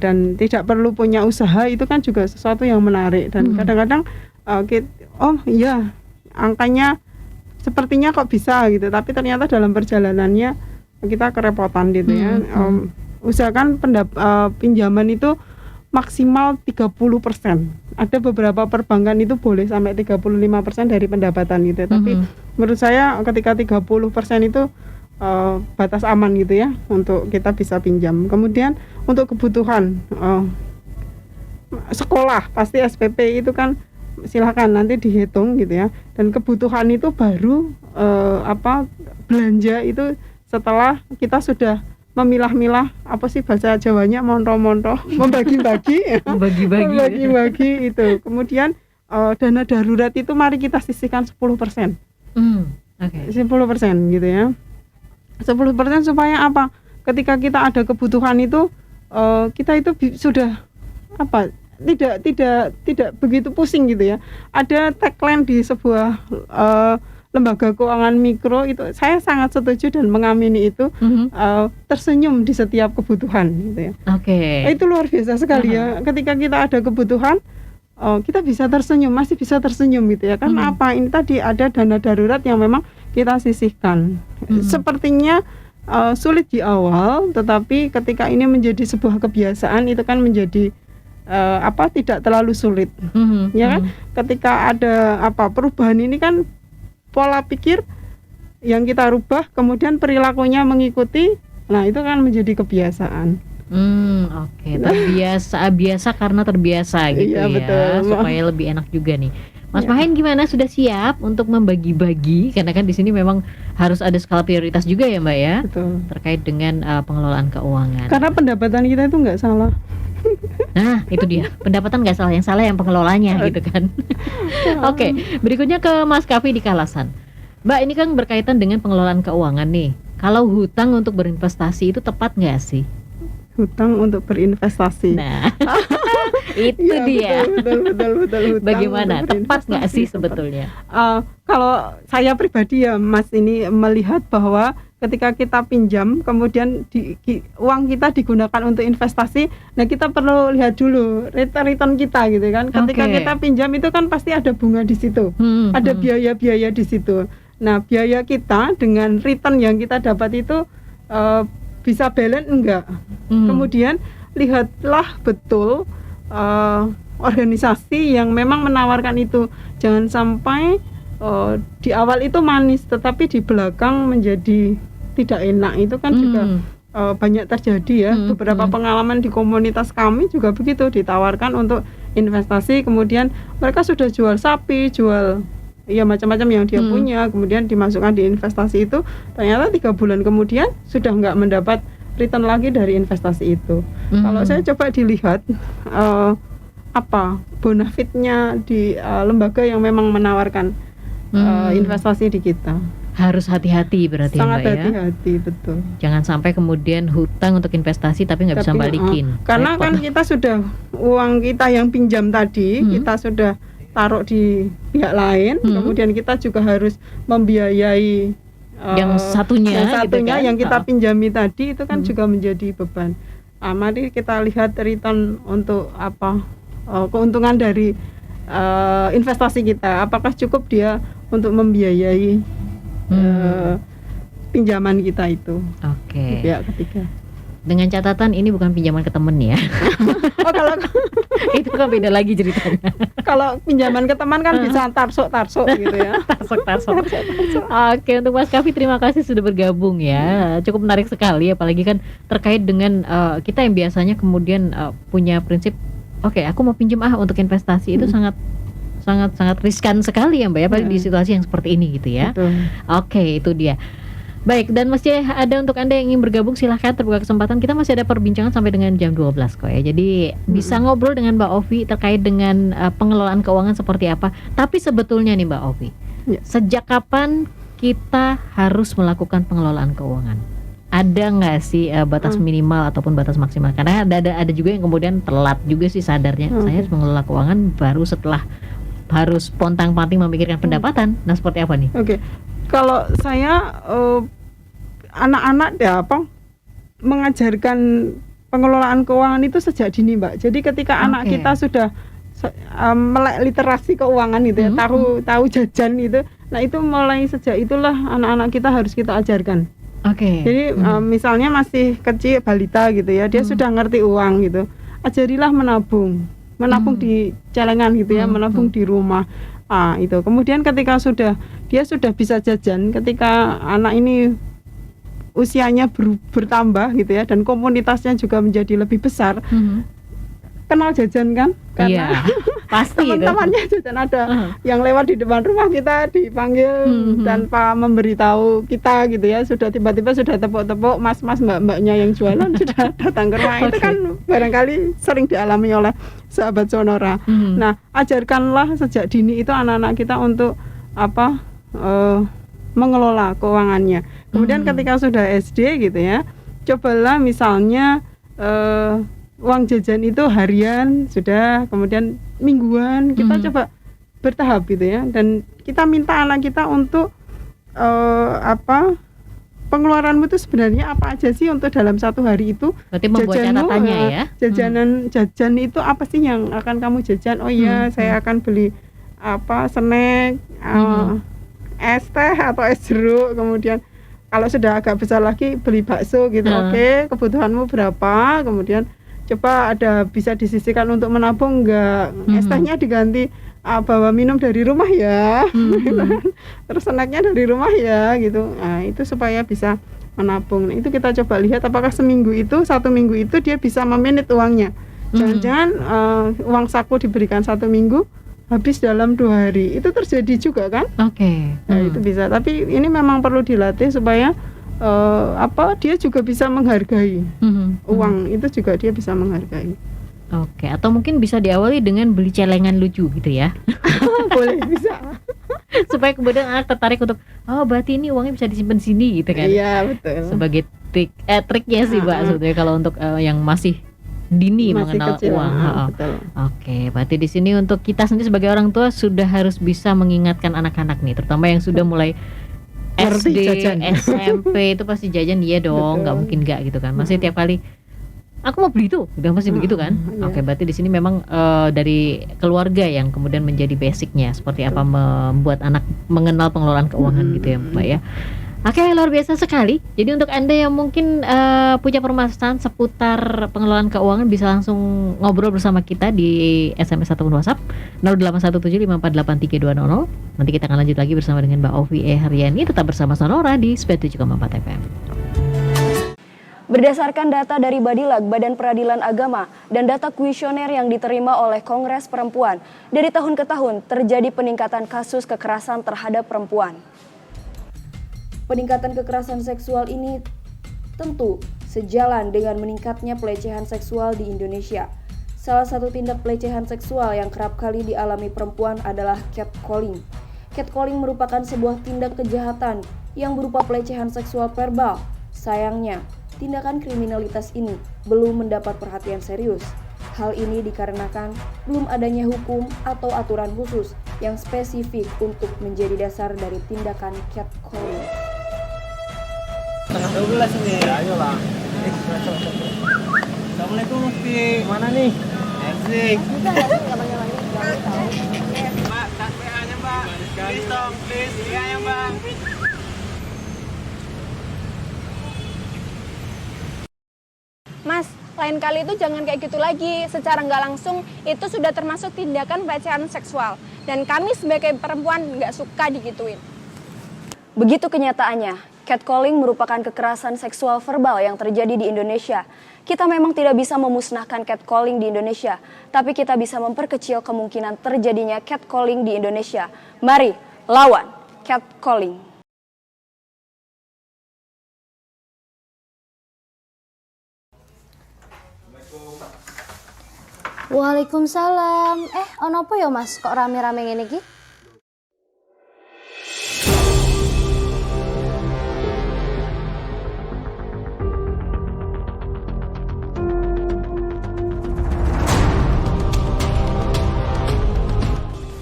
Dan tidak perlu punya usaha, itu kan juga sesuatu yang menarik. Dan kadang-kadang iya angkanya sepertinya kok bisa gitu, tapi ternyata dalam perjalanannya kita kerepotan gitu ya. Usahakan pinjaman itu maksimal 30%. Ada beberapa perbankan itu boleh sampai 35% dari pendapatan gitu. Tapi menurut saya ketika 30% itu batas aman gitu ya untuk kita bisa pinjam. Kemudian untuk kebutuhan sekolah pasti SPP itu kan silakan nanti dihitung gitu ya. Dan kebutuhan itu baru belanja itu setelah kita sudah memilah-milah, apa sih bahasa Jawanya, monto-monto, membagi-bagi membagi-bagi itu. Kemudian dana darurat itu mari kita sisihkan 10%. 10% gitu ya. 10% supaya apa? Ketika kita ada kebutuhan itu kita itu sudah tidak begitu pusing gitu ya. Ada tagline di sebuah lembaga keuangan mikro itu saya sangat setuju dan mengamini itu, tersenyum di setiap kebutuhan gitu ya. Itu luar biasa sekali ya. Ketika kita ada kebutuhan kita bisa tersenyum, masih bisa tersenyum gitu ya. Karena apa? Ini tadi ada dana darurat yang memang kita sisihkan. Sepertinya sulit di awal, tetapi ketika ini menjadi sebuah kebiasaan itu kan menjadi tidak terlalu sulit. Ya kan? Ketika ada perubahan ini kan pola pikir yang kita rubah, kemudian perilakunya mengikuti. Nah, itu kan menjadi kebiasaan. Biasa karena terbiasa gitu ya. Betul. Supaya lebih enak juga nih. Mas Mahen gimana, sudah siap untuk membagi-bagi? Karena kan di sini memang harus ada skala prioritas juga ya Mbak ya. Betul. Terkait dengan pengelolaan keuangan. Karena pendapatan kita itu nggak salah. Nah itu dia, pendapatan nggak salah, yang salah yang pengelolanya gitu kan. Oke, berikutnya ke Mas Kavi di Kalasan. Mbak, ini kan berkaitan dengan pengelolaan keuangan nih. Kalau hutang untuk berinvestasi itu tepat nggak sih? Hutang untuk berinvestasi. Nah, itu dia. Betul. Bagaimana? Tepat nggak sih sebetulnya? Kalau saya pribadi ya Mas, ini melihat bahwa ketika kita pinjam, kemudian uang kita digunakan untuk investasi, nah kita perlu lihat dulu return kita gitu kan. Ketika kita pinjam itu kan pasti ada bunga di situ, ada biaya-biaya di situ. Nah, biaya kita dengan return yang kita dapat itu bisa balance enggak? Kemudian lihatlah betul organisasi yang memang menawarkan itu. Jangan sampai di awal itu manis, tetapi di belakang menjadi tidak enak. Itu kan juga banyak terjadi ya. Beberapa pengalaman di komunitas kami juga begitu, ditawarkan untuk investasi, kemudian mereka sudah jual sapi, jual ya macam-macam yang dia punya, kemudian dimasukkan di investasi itu, ternyata 3 bulan kemudian sudah nggak mendapat return lagi dari investasi itu. Kalau saya coba dilihat bonafitnya di lembaga yang memang menawarkan investasi di kita. Harus hati-hati berarti sangat Mbak ya. Sangat hati-hati, betul. Jangan sampai kemudian hutang untuk investasi tapi nggak bisa balikin. Karena kan kita sudah, uang kita yang pinjam tadi kita sudah taruh di pihak lain, kemudian kita juga harus membiayai yang satunya gitu kan? Yang kita pinjami tadi itu kan juga menjadi beban. Mari kita lihat return untuk keuntungan dari investasi kita, apakah cukup dia untuk membiayai pinjaman kita itu. Ya, ketiga. Dengan catatan ini bukan pinjaman ke temen ya. Kalau itu kan beda lagi ceritanya. Kalau pinjaman ke teman kan bisa tarsuk gitu ya. Tarsuk. Oke, untuk Mas Kavi terima kasih sudah bergabung ya. Cukup menarik sekali, apalagi kan terkait dengan kita yang biasanya kemudian punya prinsip, aku mau pinjam untuk investasi, itu sangat riskan sekali ya Mbak ya, apalagi di situasi yang seperti ini gitu ya. Oke, itu dia. Baik, dan masih ada untuk Anda yang ingin bergabung, silahkan, terbuka kesempatan. Kita masih ada perbincangan sampai dengan jam 12 kok ya. Jadi bisa ngobrol dengan Mbak Ovi terkait dengan pengelolaan keuangan seperti apa. Tapi sebetulnya nih Mbak Ovi, sejak kapan kita harus melakukan pengelolaan keuangan? Ada nggak sih batas minimal ataupun batas maksimal? Karena ada juga yang kemudian telat juga sih sadarnya. Saya harus mengelola keuangan baru setelah harus pontang-panting memikirkan pendapatan. Nah, seperti apa nih? Kalau saya anak-anak mengajarkan pengelolaan keuangan itu sejak dini Mbak. Jadi ketika anak kita sudah melek literasi keuangan gitu ya, tahu jajan itu, nah itu mulai sejak itulah anak-anak kita harus kita ajarkan. Jadi misalnya masih kecil, balita gitu ya, dia sudah ngerti uang gitu, ajarilah menabung di celengan gitu ya, menabung di rumah. Itu kemudian ketika dia sudah bisa jajan, ketika anak ini usianya bertambah gitu ya, dan komunitasnya juga menjadi lebih besar, kenal jajan kan? Karena Iya, pasti itu. teman-temannya jajan ada yang lewat di depan rumah kita dipanggil tanpa memberitahu kita gitu ya, sudah tiba-tiba sudah tepuk-tepuk mas-mas mbak-mbaknya yang jualan sudah datang ke rumah. Itu kan barangkali sering dialami oleh sahabat Sonora. Nah, ajarkanlah sejak dini itu anak-anak kita untuk mengelola keuangannya. Kemudian ketika sudah SD gitu ya, cobalah misalnya uang jajan itu harian sudah, kemudian mingguan kita coba bertahap gitu ya, dan kita minta anak kita untuk pengeluaranmu itu sebenarnya apa aja sih untuk dalam satu hari itu. Berarti membuat catatannya ya. Jajan itu apa sih yang akan kamu jajan? Oh iya, saya akan beli snack, es teh atau es jeruk, kemudian kalau sudah agak besar lagi beli bakso gitu. Oke, kebutuhanmu berapa, kemudian coba ada bisa disisihkan untuk menabung enggak, es tehnya diganti bawa minum dari rumah ya, terus snacknya dari rumah ya gitu. Nah, itu supaya bisa menabung. Nah, itu kita coba lihat apakah satu minggu itu dia bisa memanage uangnya. Jangan-jangan uang saku diberikan 1 minggu habis dalam 2 hari, itu terjadi juga kan? Oke. Nah, itu bisa, tapi ini memang perlu dilatih supaya dia juga bisa menghargai uang, itu juga dia bisa menghargai. Oke, atau mungkin bisa diawali dengan beli celengan lucu gitu ya. Boleh, bisa. Supaya kemudian anak tertarik untuk berarti ini uangnya bisa disimpan di sini gitu kan. Iya, betul. Sebagai triknya sih Mbak sebetulnya kalau untuk yang masih dini masih mengenal kecil, uang. betul. Oke, berarti di sini untuk kita sendiri sebagai orang tua sudah harus bisa mengingatkan anak-anak nih, terutama yang sudah mulai Ngerti SD, jajan. SMP itu pasti jajan, iya dong, nggak mungkin nggak gitu kan. Masih tiap kali aku mau beli itu, udah pasti begitu kan. Iya. Oke, berarti di sini memang dari keluarga yang kemudian menjadi basicnya, seperti apa membuat anak mengenal pengelolaan keuangan gitu ya Mbak ya. Oke, luar biasa sekali. Jadi untuk Anda yang mungkin punya permasalahan seputar pengelolaan keuangan, bisa langsung ngobrol bersama kita di SMS ataupun WhatsApp 0817548320. Nanti kita akan lanjut lagi bersama dengan Mbak Ovi Haryani. Tetap bersama Sonora di 97,4 FM. Berdasarkan data dari Badilag, Badan Peradilan Agama, dan data kuesioner yang diterima oleh Kongres Perempuan, dari tahun ke tahun terjadi peningkatan kasus kekerasan terhadap perempuan. Peningkatan kekerasan seksual ini tentu sejalan dengan meningkatnya pelecehan seksual di Indonesia. Salah satu tindak pelecehan seksual yang kerap kali dialami perempuan adalah catcalling. Catcalling merupakan sebuah tindak kejahatan yang berupa pelecehan seksual verbal. Sayangnya, tindakan kriminalitas ini belum mendapat perhatian serius. Hal ini dikarenakan belum adanya hukum atau aturan khusus yang spesifik untuk menjadi dasar dari tindakan catcalling. 12 nih, ayo lah. Assalamualaikum Mufti. Mana nih? Asik. Mbak, tak PA-nya Mbak. Please dong, please. PA-nya Mbak. Mas, lain kali itu jangan kayak gitu lagi. Secara nggak langsung itu sudah termasuk tindakan pelecehan seksual. Dan kami sebagai perempuan nggak suka digituin. Begitu kenyataannya. Catcalling merupakan kekerasan seksual verbal yang terjadi di Indonesia. Kita memang tidak bisa memusnahkan catcalling di Indonesia, tapi kita bisa memperkecil kemungkinan terjadinya catcalling di Indonesia. Mari lawan catcalling. Waalaikumsalam. Ono apa ya Mas? Kok rame-rame ngene iki?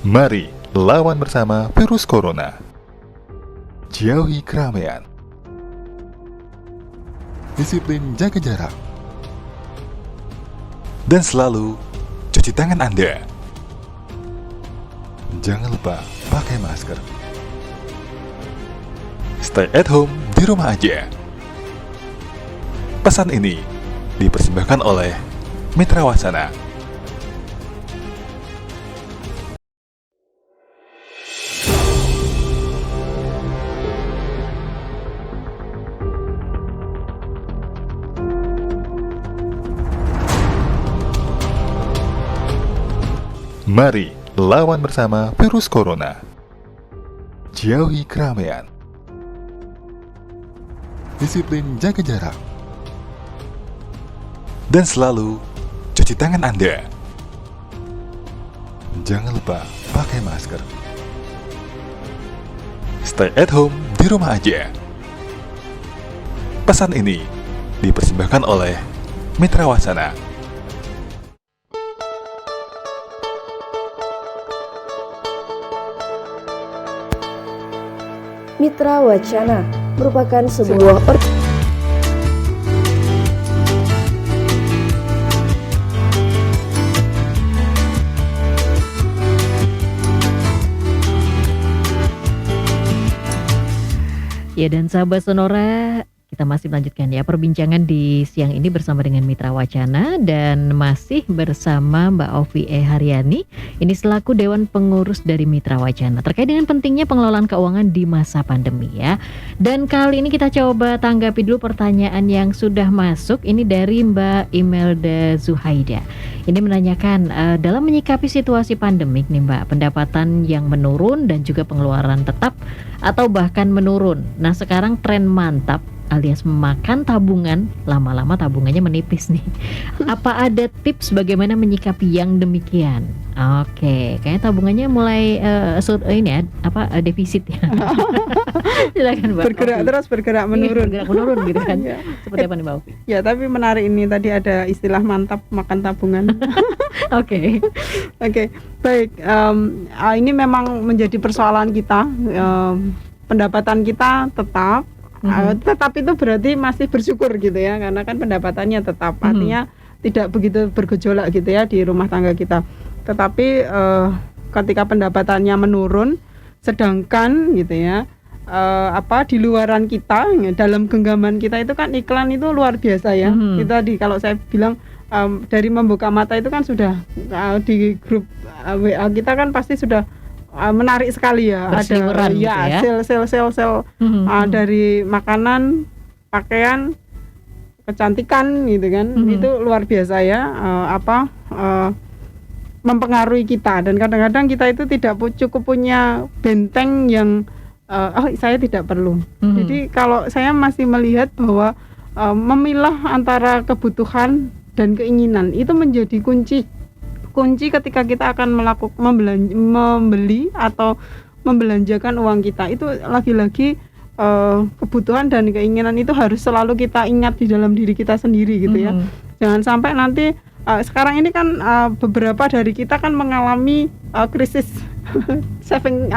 Mari lawan bersama virus corona. Jauhi keramaian. Disiplin jaga jarak. Dan selalu cuci tangan Anda. Jangan lupa pakai masker. Stay at home di rumah aja. Pesan ini dipersembahkan oleh Mitra Wasana. Mari lawan bersama virus corona. Jauhi keramaian. Disiplin jaga jarak. Dan selalu cuci tangan Anda. Jangan lupa pakai masker. Stay at home di rumah aja. Pesan ini dipersembahkan oleh Mitra Wacana. Mitra Wacana merupakan sebuah Ya, dan sahabat Sonora, kita masih melanjutkan ya perbincangan di siang ini bersama dengan Mitra Wacana dan masih bersama Mbak Ovi Haryani. Ini selaku Dewan Pengurus dari Mitra Wacana terkait dengan pentingnya pengelolaan keuangan di masa pandemi ya. Dan kali ini kita coba tanggapi dulu pertanyaan yang sudah masuk. Ini dari Mbak Imelda Zuhaida. Ini menanyakan dalam menyikapi situasi pandemik nih Mbak, pendapatan yang menurun dan juga pengeluaran tetap atau bahkan menurun. Nah, sekarang tren mantap alias memakan tabungan, lama-lama tabungannya menipis nih. Apa ada tips bagaimana menyikapi yang demikian? Oke, kayaknya tabungannya mulai defisit ya. Silakan Mbak. Bergerak menurun. Bergerak menurun gitu kan. Ya. Seperti apa nih Mbak Ovi? Ya, tapi menarik ini tadi ada istilah mantap makan tabungan. Oke, baik. Ini memang menjadi persoalan kita. Pendapatan kita tetap. Tetap itu berarti masih bersyukur gitu ya, karena kan pendapatannya tetap, artinya tidak begitu bergejolak gitu ya di rumah tangga kita. Tetapi ketika pendapatannya menurun, sedangkan gitu ya di luaran kita, dalam genggaman kita itu kan iklan itu luar biasa ya. Kita kalau saya bilang dari membuka mata itu kan sudah di grup WA kita kan pasti sudah menarik sekali ya, ada ya, gitu ya, sel dari makanan, pakaian, kecantikan gitu kan, itu luar biasa ya, mempengaruhi kita. Dan kadang-kadang kita itu tidak cukup punya benteng yang saya tidak perlu. Jadi kalau saya masih melihat bahwa memilah antara kebutuhan dan keinginan itu menjadi kunci ketika kita akan membeli atau membelanjakan uang kita. Itu lagi-lagi kebutuhan dan keinginan itu harus selalu kita ingat di dalam diri kita sendiri gitu ya. Jangan sampai nanti sekarang ini kan beberapa dari kita kan mengalami krisis saving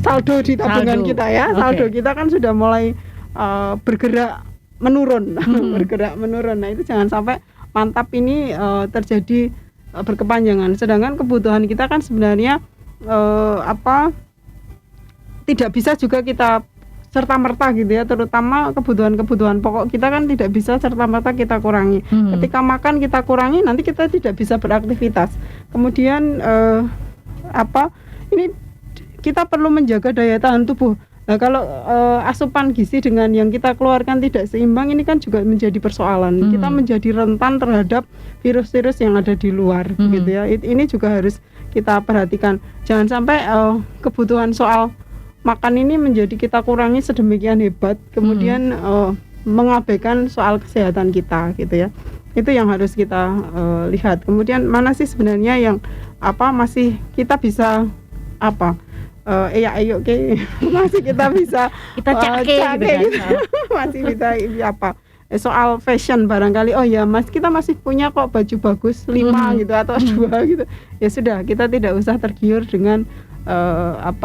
saldo di tabungan kita ya. Saldo kita kan sudah mulai bergerak menurun. Nah, itu jangan sampai mantap ini terjadi berkepanjangan. Sedangkan kebutuhan kita kan sebenarnya tidak bisa juga kita serta-merta gitu ya, terutama kebutuhan pokok kita kan tidak bisa serta-merta kita kurangi. Ketika makan kita kurangi, nanti kita tidak bisa beraktivitas. Kemudian ini kita perlu menjaga daya tahan tubuh. Nah, kalau asupan gizi dengan yang kita keluarkan tidak seimbang, ini kan juga menjadi persoalan. Kita menjadi rentan terhadap virus-virus yang ada di luar gitu ya. Ini juga harus kita perhatikan. Jangan sampai kebutuhan soal makan ini menjadi kita kurangi sedemikian hebat, kemudian mengabaikan soal kesehatan kita gitu ya. Itu yang harus kita lihat. Kemudian mana sih sebenarnya yang masih kita bisa masih kita bisa kita cake gitu kan. Masih bisa soal fashion barangkali, oh ya Mas, kita masih punya kok baju bagus 5 gitu atau 2 gitu. Ya sudah, kita tidak usah tergiur dengan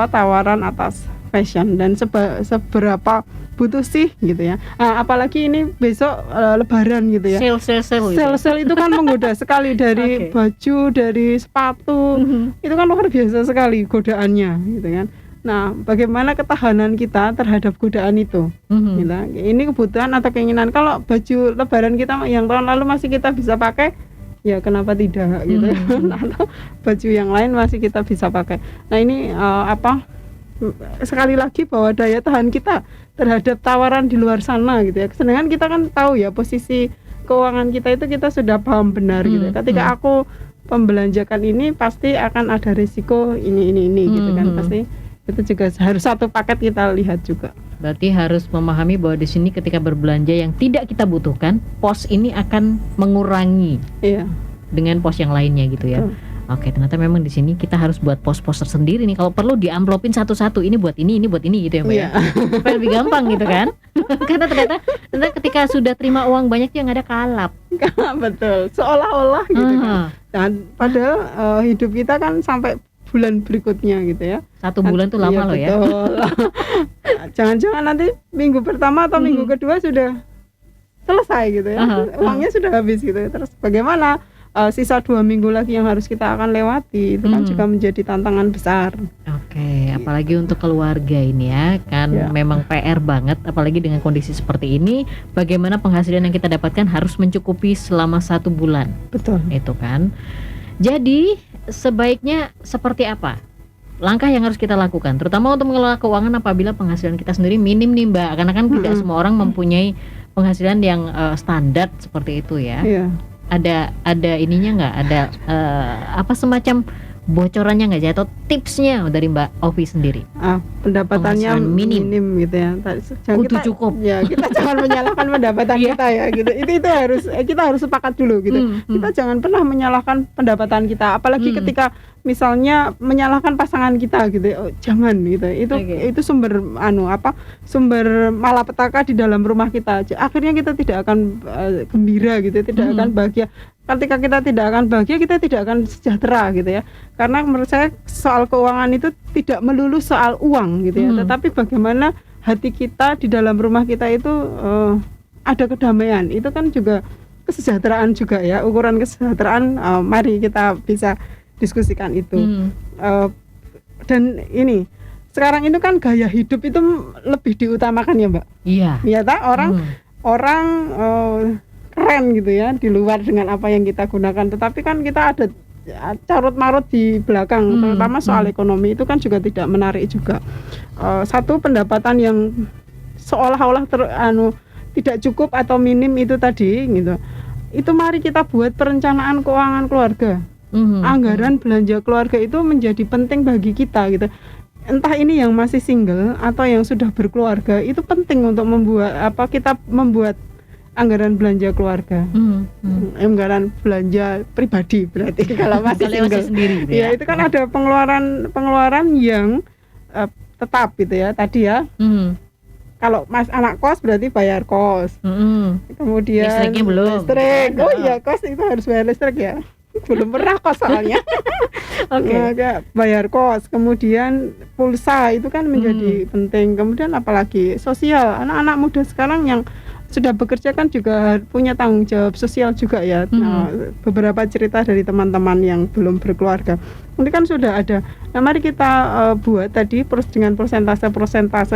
tawaran atas fashion dan seberapa butuh sih gitu ya. Apalagi ini besok lebaran gitu ya. Sale itu kan menggoda sekali, dari baju, dari sepatu. Itu kan luar biasa sekali godaannya gitu kan. Nah, bagaimana ketahanan kita terhadap godaan itu? Gitu. Ini kebutuhan atau keinginan. Kalau baju lebaran kita yang tahun lalu masih kita bisa pakai, ya kenapa tidak gitu. Atau baju yang lain masih kita bisa pakai. Nah, ini sekali lagi bahwa daya tahan kita terhadap tawaran di luar sana gitu ya. Sedangkan kita kan tahu ya posisi keuangan kita itu kita sudah paham benar gitu ya. Ketika aku pembelanjakan ini pasti akan ada risiko ini gitu kan, pasti itu juga harus satu paket kita lihat juga. Berarti harus memahami bahwa di sini ketika berbelanja yang tidak kita butuhkan, pos ini akan mengurangi dengan pos yang lainnya gitu ya. Oke, ternyata memang di sini kita harus buat pos-pos tersendiri nih. Kalau perlu diamplopin satu-satu, ini buat ini gitu ya Mbak ya. Supaya lebih gampang gitu kan. Karena ternyata ketika sudah terima uang banyak yang ada kalap. Betul, seolah-olah gitu kan. Dan padahal hidup kita kan sampai bulan berikutnya gitu ya. 1 bulan tuh lama loh ya. Jangan-jangan nanti minggu pertama atau minggu kedua sudah selesai gitu ya. Uangnya sudah habis gitu. Terus bagaimana sisa 2 minggu lagi yang harus kita akan lewati, itu kan juga menjadi tantangan besar. Oke, apalagi untuk keluarga ini ya, kan memang PR banget, apalagi dengan kondisi seperti ini, bagaimana penghasilan yang kita dapatkan harus mencukupi selama 1 bulan. Betul. Itu kan. Jadi sebaiknya seperti apa langkah yang harus kita lakukan, terutama untuk mengelola keuangan apabila penghasilan kita sendiri minim nih Mbak, karena kan tidak semua orang mempunyai penghasilan yang standar seperti itu ya. Ada ininya nggak, ada apa semacam bocorannya nggak, atau tipsnya dari Mbak Ovi sendiri? Pendapatannya minim gitu ya. Kudu cukup. Ya, kita jangan menyalahkan pendapatan kita ya gitu. Itu harus kita harus sepakat dulu gitu. Kita jangan pernah menyalahkan pendapatan kita, apalagi ketika misalnya menyalahkan pasangan kita gitu. Jangan gitu. Itu sumber sumber malapetaka di dalam rumah kita. Akhirnya kita tidak akan gembira gitu, tidak akan bahagia. Ketika kita tidak akan bahagia, kita tidak akan sejahtera gitu ya. Karena menurut saya soal keuangan itu tidak melulu soal uang gitu ya, tetapi bagaimana hati kita di dalam rumah kita itu ada kedamaian. Itu kan juga kesejahteraan juga ya, ukuran kesejahteraan. Mari kita bisa diskusikan itu. Dan ini sekarang itu kan gaya hidup itu lebih diutamakan ya Mbak. Iya orang keren gitu ya di luar dengan apa yang kita gunakan, tetapi kan kita ada carut marut di belakang, terutama soal ekonomi itu kan juga tidak menarik juga. Satu pendapatan yang seolah-olah tidak cukup atau minim itu tadi gitu. Itu mari kita buat perencanaan keuangan keluarga. Anggaran belanja keluarga itu menjadi penting bagi kita gitu. Entah ini yang masih single atau yang sudah berkeluarga, itu penting untuk kita membuat anggaran belanja keluarga, anggaran belanja pribadi berarti kalau masih single sendiri gitu ya. Itu kan ada pengeluaran yang tetap gitu ya tadi ya. Kalau mas anak kos berarti bayar kos. Kemudian listriknya belum. Listrik, kos itu harus bayar listrik ya. Belum pernah kos soalnya. Bayar kos, kemudian pulsa itu kan menjadi penting. Kemudian apalagi sosial, anak-anak muda sekarang yang sudah bekerja kan juga punya tanggung jawab sosial juga ya. Beberapa cerita dari teman-teman yang belum berkeluarga ini kan sudah ada. Nah mari kita buat tadi dengan persentase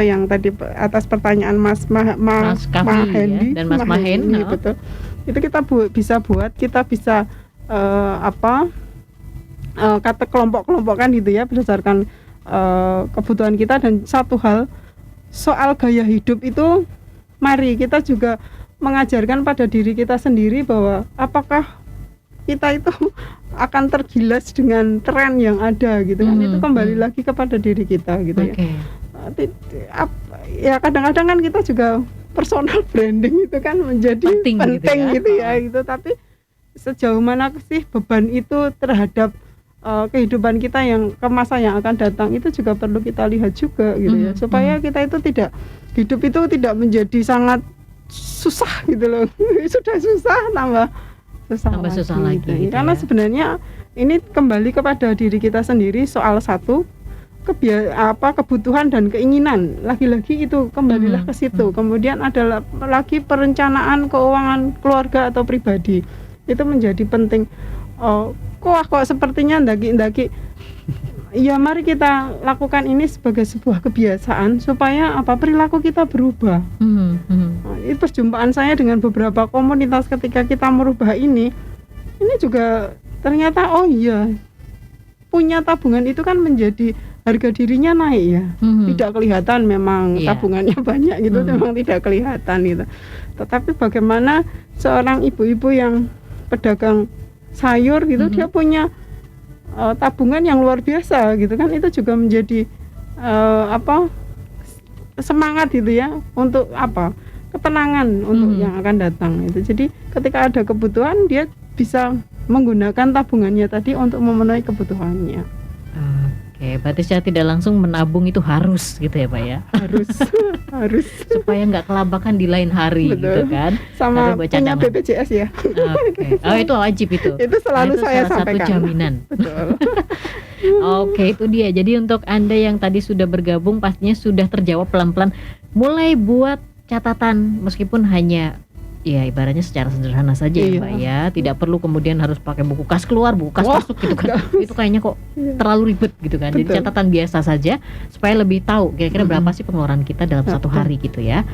yang tadi atas pertanyaan Mas Mahendi dan Mas Mahen, betul. Itu kita bisa buat, kita bisa kata kelompok-kelompokkan gitu ya berdasarkan kebutuhan kita. Dan satu hal soal gaya hidup itu, mari kita juga mengajarkan pada diri kita sendiri bahwa apakah kita itu akan tergilas dengan tren yang ada gitu kan. Itu kembali lagi kepada diri kita gitu ya. Kadang-kadang kan kita juga personal branding itu kan menjadi penting gitu ya gitu. Tapi sejauh mana sih beban itu terhadap kehidupan kita yang ke masa yang akan datang, itu juga perlu kita lihat juga gitu ya, supaya kita itu hidup itu tidak menjadi sangat susah gitu loh. Sudah susah tambah susah lagi gitu. Karena sebenarnya ini kembali kepada diri kita sendiri soal satu kebutuhan dan keinginan, lagi-lagi itu kembalilah ke situ. Kemudian ada lagi perencanaan keuangan keluarga atau pribadi, itu menjadi penting. Kok sepertinya ndaki ya, mari kita lakukan ini sebagai sebuah kebiasaan supaya perilaku kita berubah. Itu perjumpaan saya dengan beberapa komunitas ketika kita merubah ini juga ternyata punya tabungan itu kan menjadi harga dirinya naik ya. Tidak kelihatan memang tabungannya banyak gitu, memang tidak kelihatan gitu. Tetapi bagaimana seorang ibu-ibu yang pedagang sayur gitu, dia punya tabungan yang luar biasa gitu kan. Itu juga menjadi semangat gitu ya, untuk ketenangan untuk yang akan datang itu. Jadi ketika ada kebutuhan, dia bisa menggunakan tabungannya tadi untuk memenuhi kebutuhannya. Oke, berarti secara tidak langsung menabung itu harus gitu ya Pak ya? Harus supaya nggak kelabakan di lain hari. Betul. Gitu kan? Sama punya BPJS ya. Oke. Oh itu wajib itu. Itu selalu itu saya salah sampaikan. satu jaminan. Betul. Oke, itu dia. Jadi untuk Anda yang tadi sudah bergabung pastinya sudah terjawab pelan-pelan. Mulai buat catatan meskipun hanya ya ibaratnya secara sederhana saja ya Mbak ya. Tidak perlu kemudian harus pakai buku kas keluar, buku kas masuk gitu kan. Itu kayaknya kok terlalu ribet gitu kan. Jadi catatan biasa saja supaya lebih tahu kira-kira berapa sih pengeluaran kita dalam satu hari gitu ya.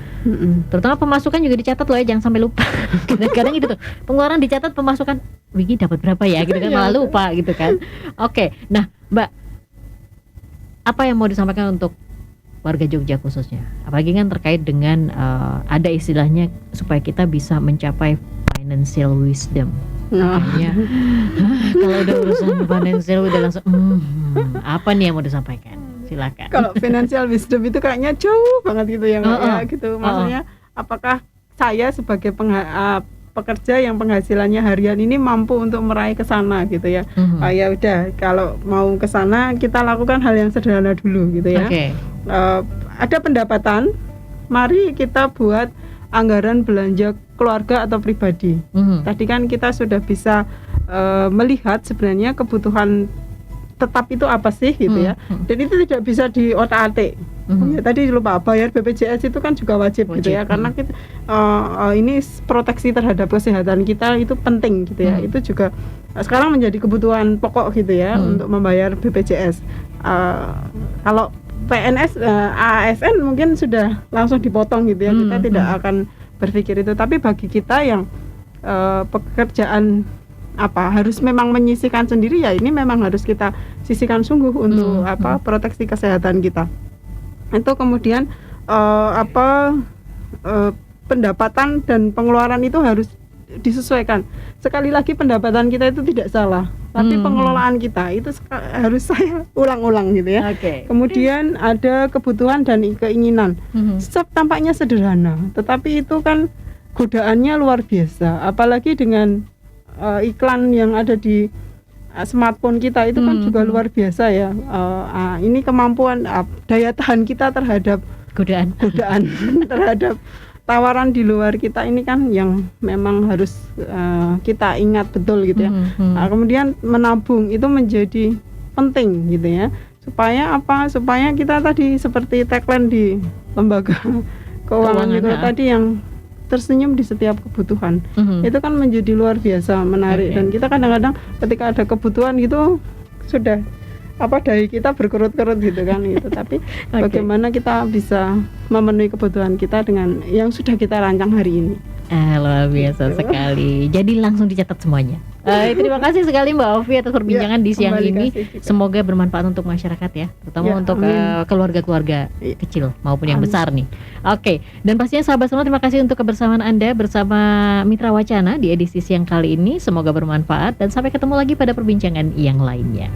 Terutama pemasukan juga dicatat loh ya, jangan sampai lupa. Kadang-kadang gitu tuh. Pengeluaran dicatat, pemasukan Wiki dapat berapa ya gitu kan, malah lupa gitu kan. Oke. Nah, Mbak, apa yang mau disampaikan untuk warga Jogja khususnya, apalagi kan terkait dengan ada istilahnya supaya kita bisa mencapai financial wisdom. Kayaknya kalau udah urusan financial udah langsung apa nih yang mau disampaikan? Silakan. Kalau financial wisdom itu kayaknya jauh banget gitu ya Mbak ya gitu. Maksudnya apakah saya sebagai pekerja yang penghasilannya harian ini mampu untuk meraih ke sana gitu ya. Ya udah, kalau mau ke sana kita lakukan hal yang sederhana dulu gitu ya. Ada pendapatan, mari kita buat anggaran belanja keluarga atau pribadi. Tadi kan kita sudah bisa melihat sebenarnya kebutuhan tetap itu apa sih gitu ya. Dan itu tidak bisa di otak-atik. Ya, tadi lupa bayar BPJS itu kan juga wajib gitu ya, karena kita, ini proteksi terhadap kesehatan kita itu penting gitu ya. Itu juga sekarang menjadi kebutuhan pokok gitu ya untuk membayar BPJS. Kalau PNS, ASN mungkin sudah langsung dipotong gitu ya. Kita tidak akan berpikir itu. Tapi bagi kita yang pekerjaan harus memang menyisihkan sendiri, ya ini memang harus kita sisihkan sungguh untuk proteksi kesehatan kita. Itu kemudian pendapatan dan pengeluaran itu harus disesuaikan. Sekali lagi, pendapatan kita itu tidak salah, tapi pengelolaan kita itu harus saya ulang-ulang gitu ya. Kemudian ada kebutuhan dan keinginan. Tampaknya sederhana, tetapi itu kan godaannya luar biasa. Apalagi dengan iklan yang ada di smartphone kita itu kan juga luar biasa ya. Ini kemampuan daya tahan kita terhadap godaan terhadap tawaran di luar kita ini kan yang memang harus kita ingat betul gitu ya. Kemudian menabung itu menjadi penting gitu ya. Supaya supaya kita tadi seperti tagline di lembaga keuangan itu tadi yang tersenyum di setiap kebutuhan. Itu kan menjadi luar biasa menarik. Dan kita kadang-kadang ketika ada kebutuhan gitu sudah dari kita berkerut-kerut gitu kan gitu. Tapi bagaimana kita bisa memenuhi kebutuhan kita dengan yang sudah kita rancang hari ini. Luar biasa sekali. Jadi langsung dicatat semuanya. Terima kasih sekali Mbak Ovi atas perbincangan di siang ini. Semoga bermanfaat untuk masyarakat ya, terutama untuk keluarga-keluarga kecil maupun yang besar nih. Oke, dan pastinya sahabat semua, terima kasih untuk kebersamaan Anda bersama Mitra Wacana di edisi siang kali ini. Semoga bermanfaat dan sampai ketemu lagi pada perbincangan yang lainnya.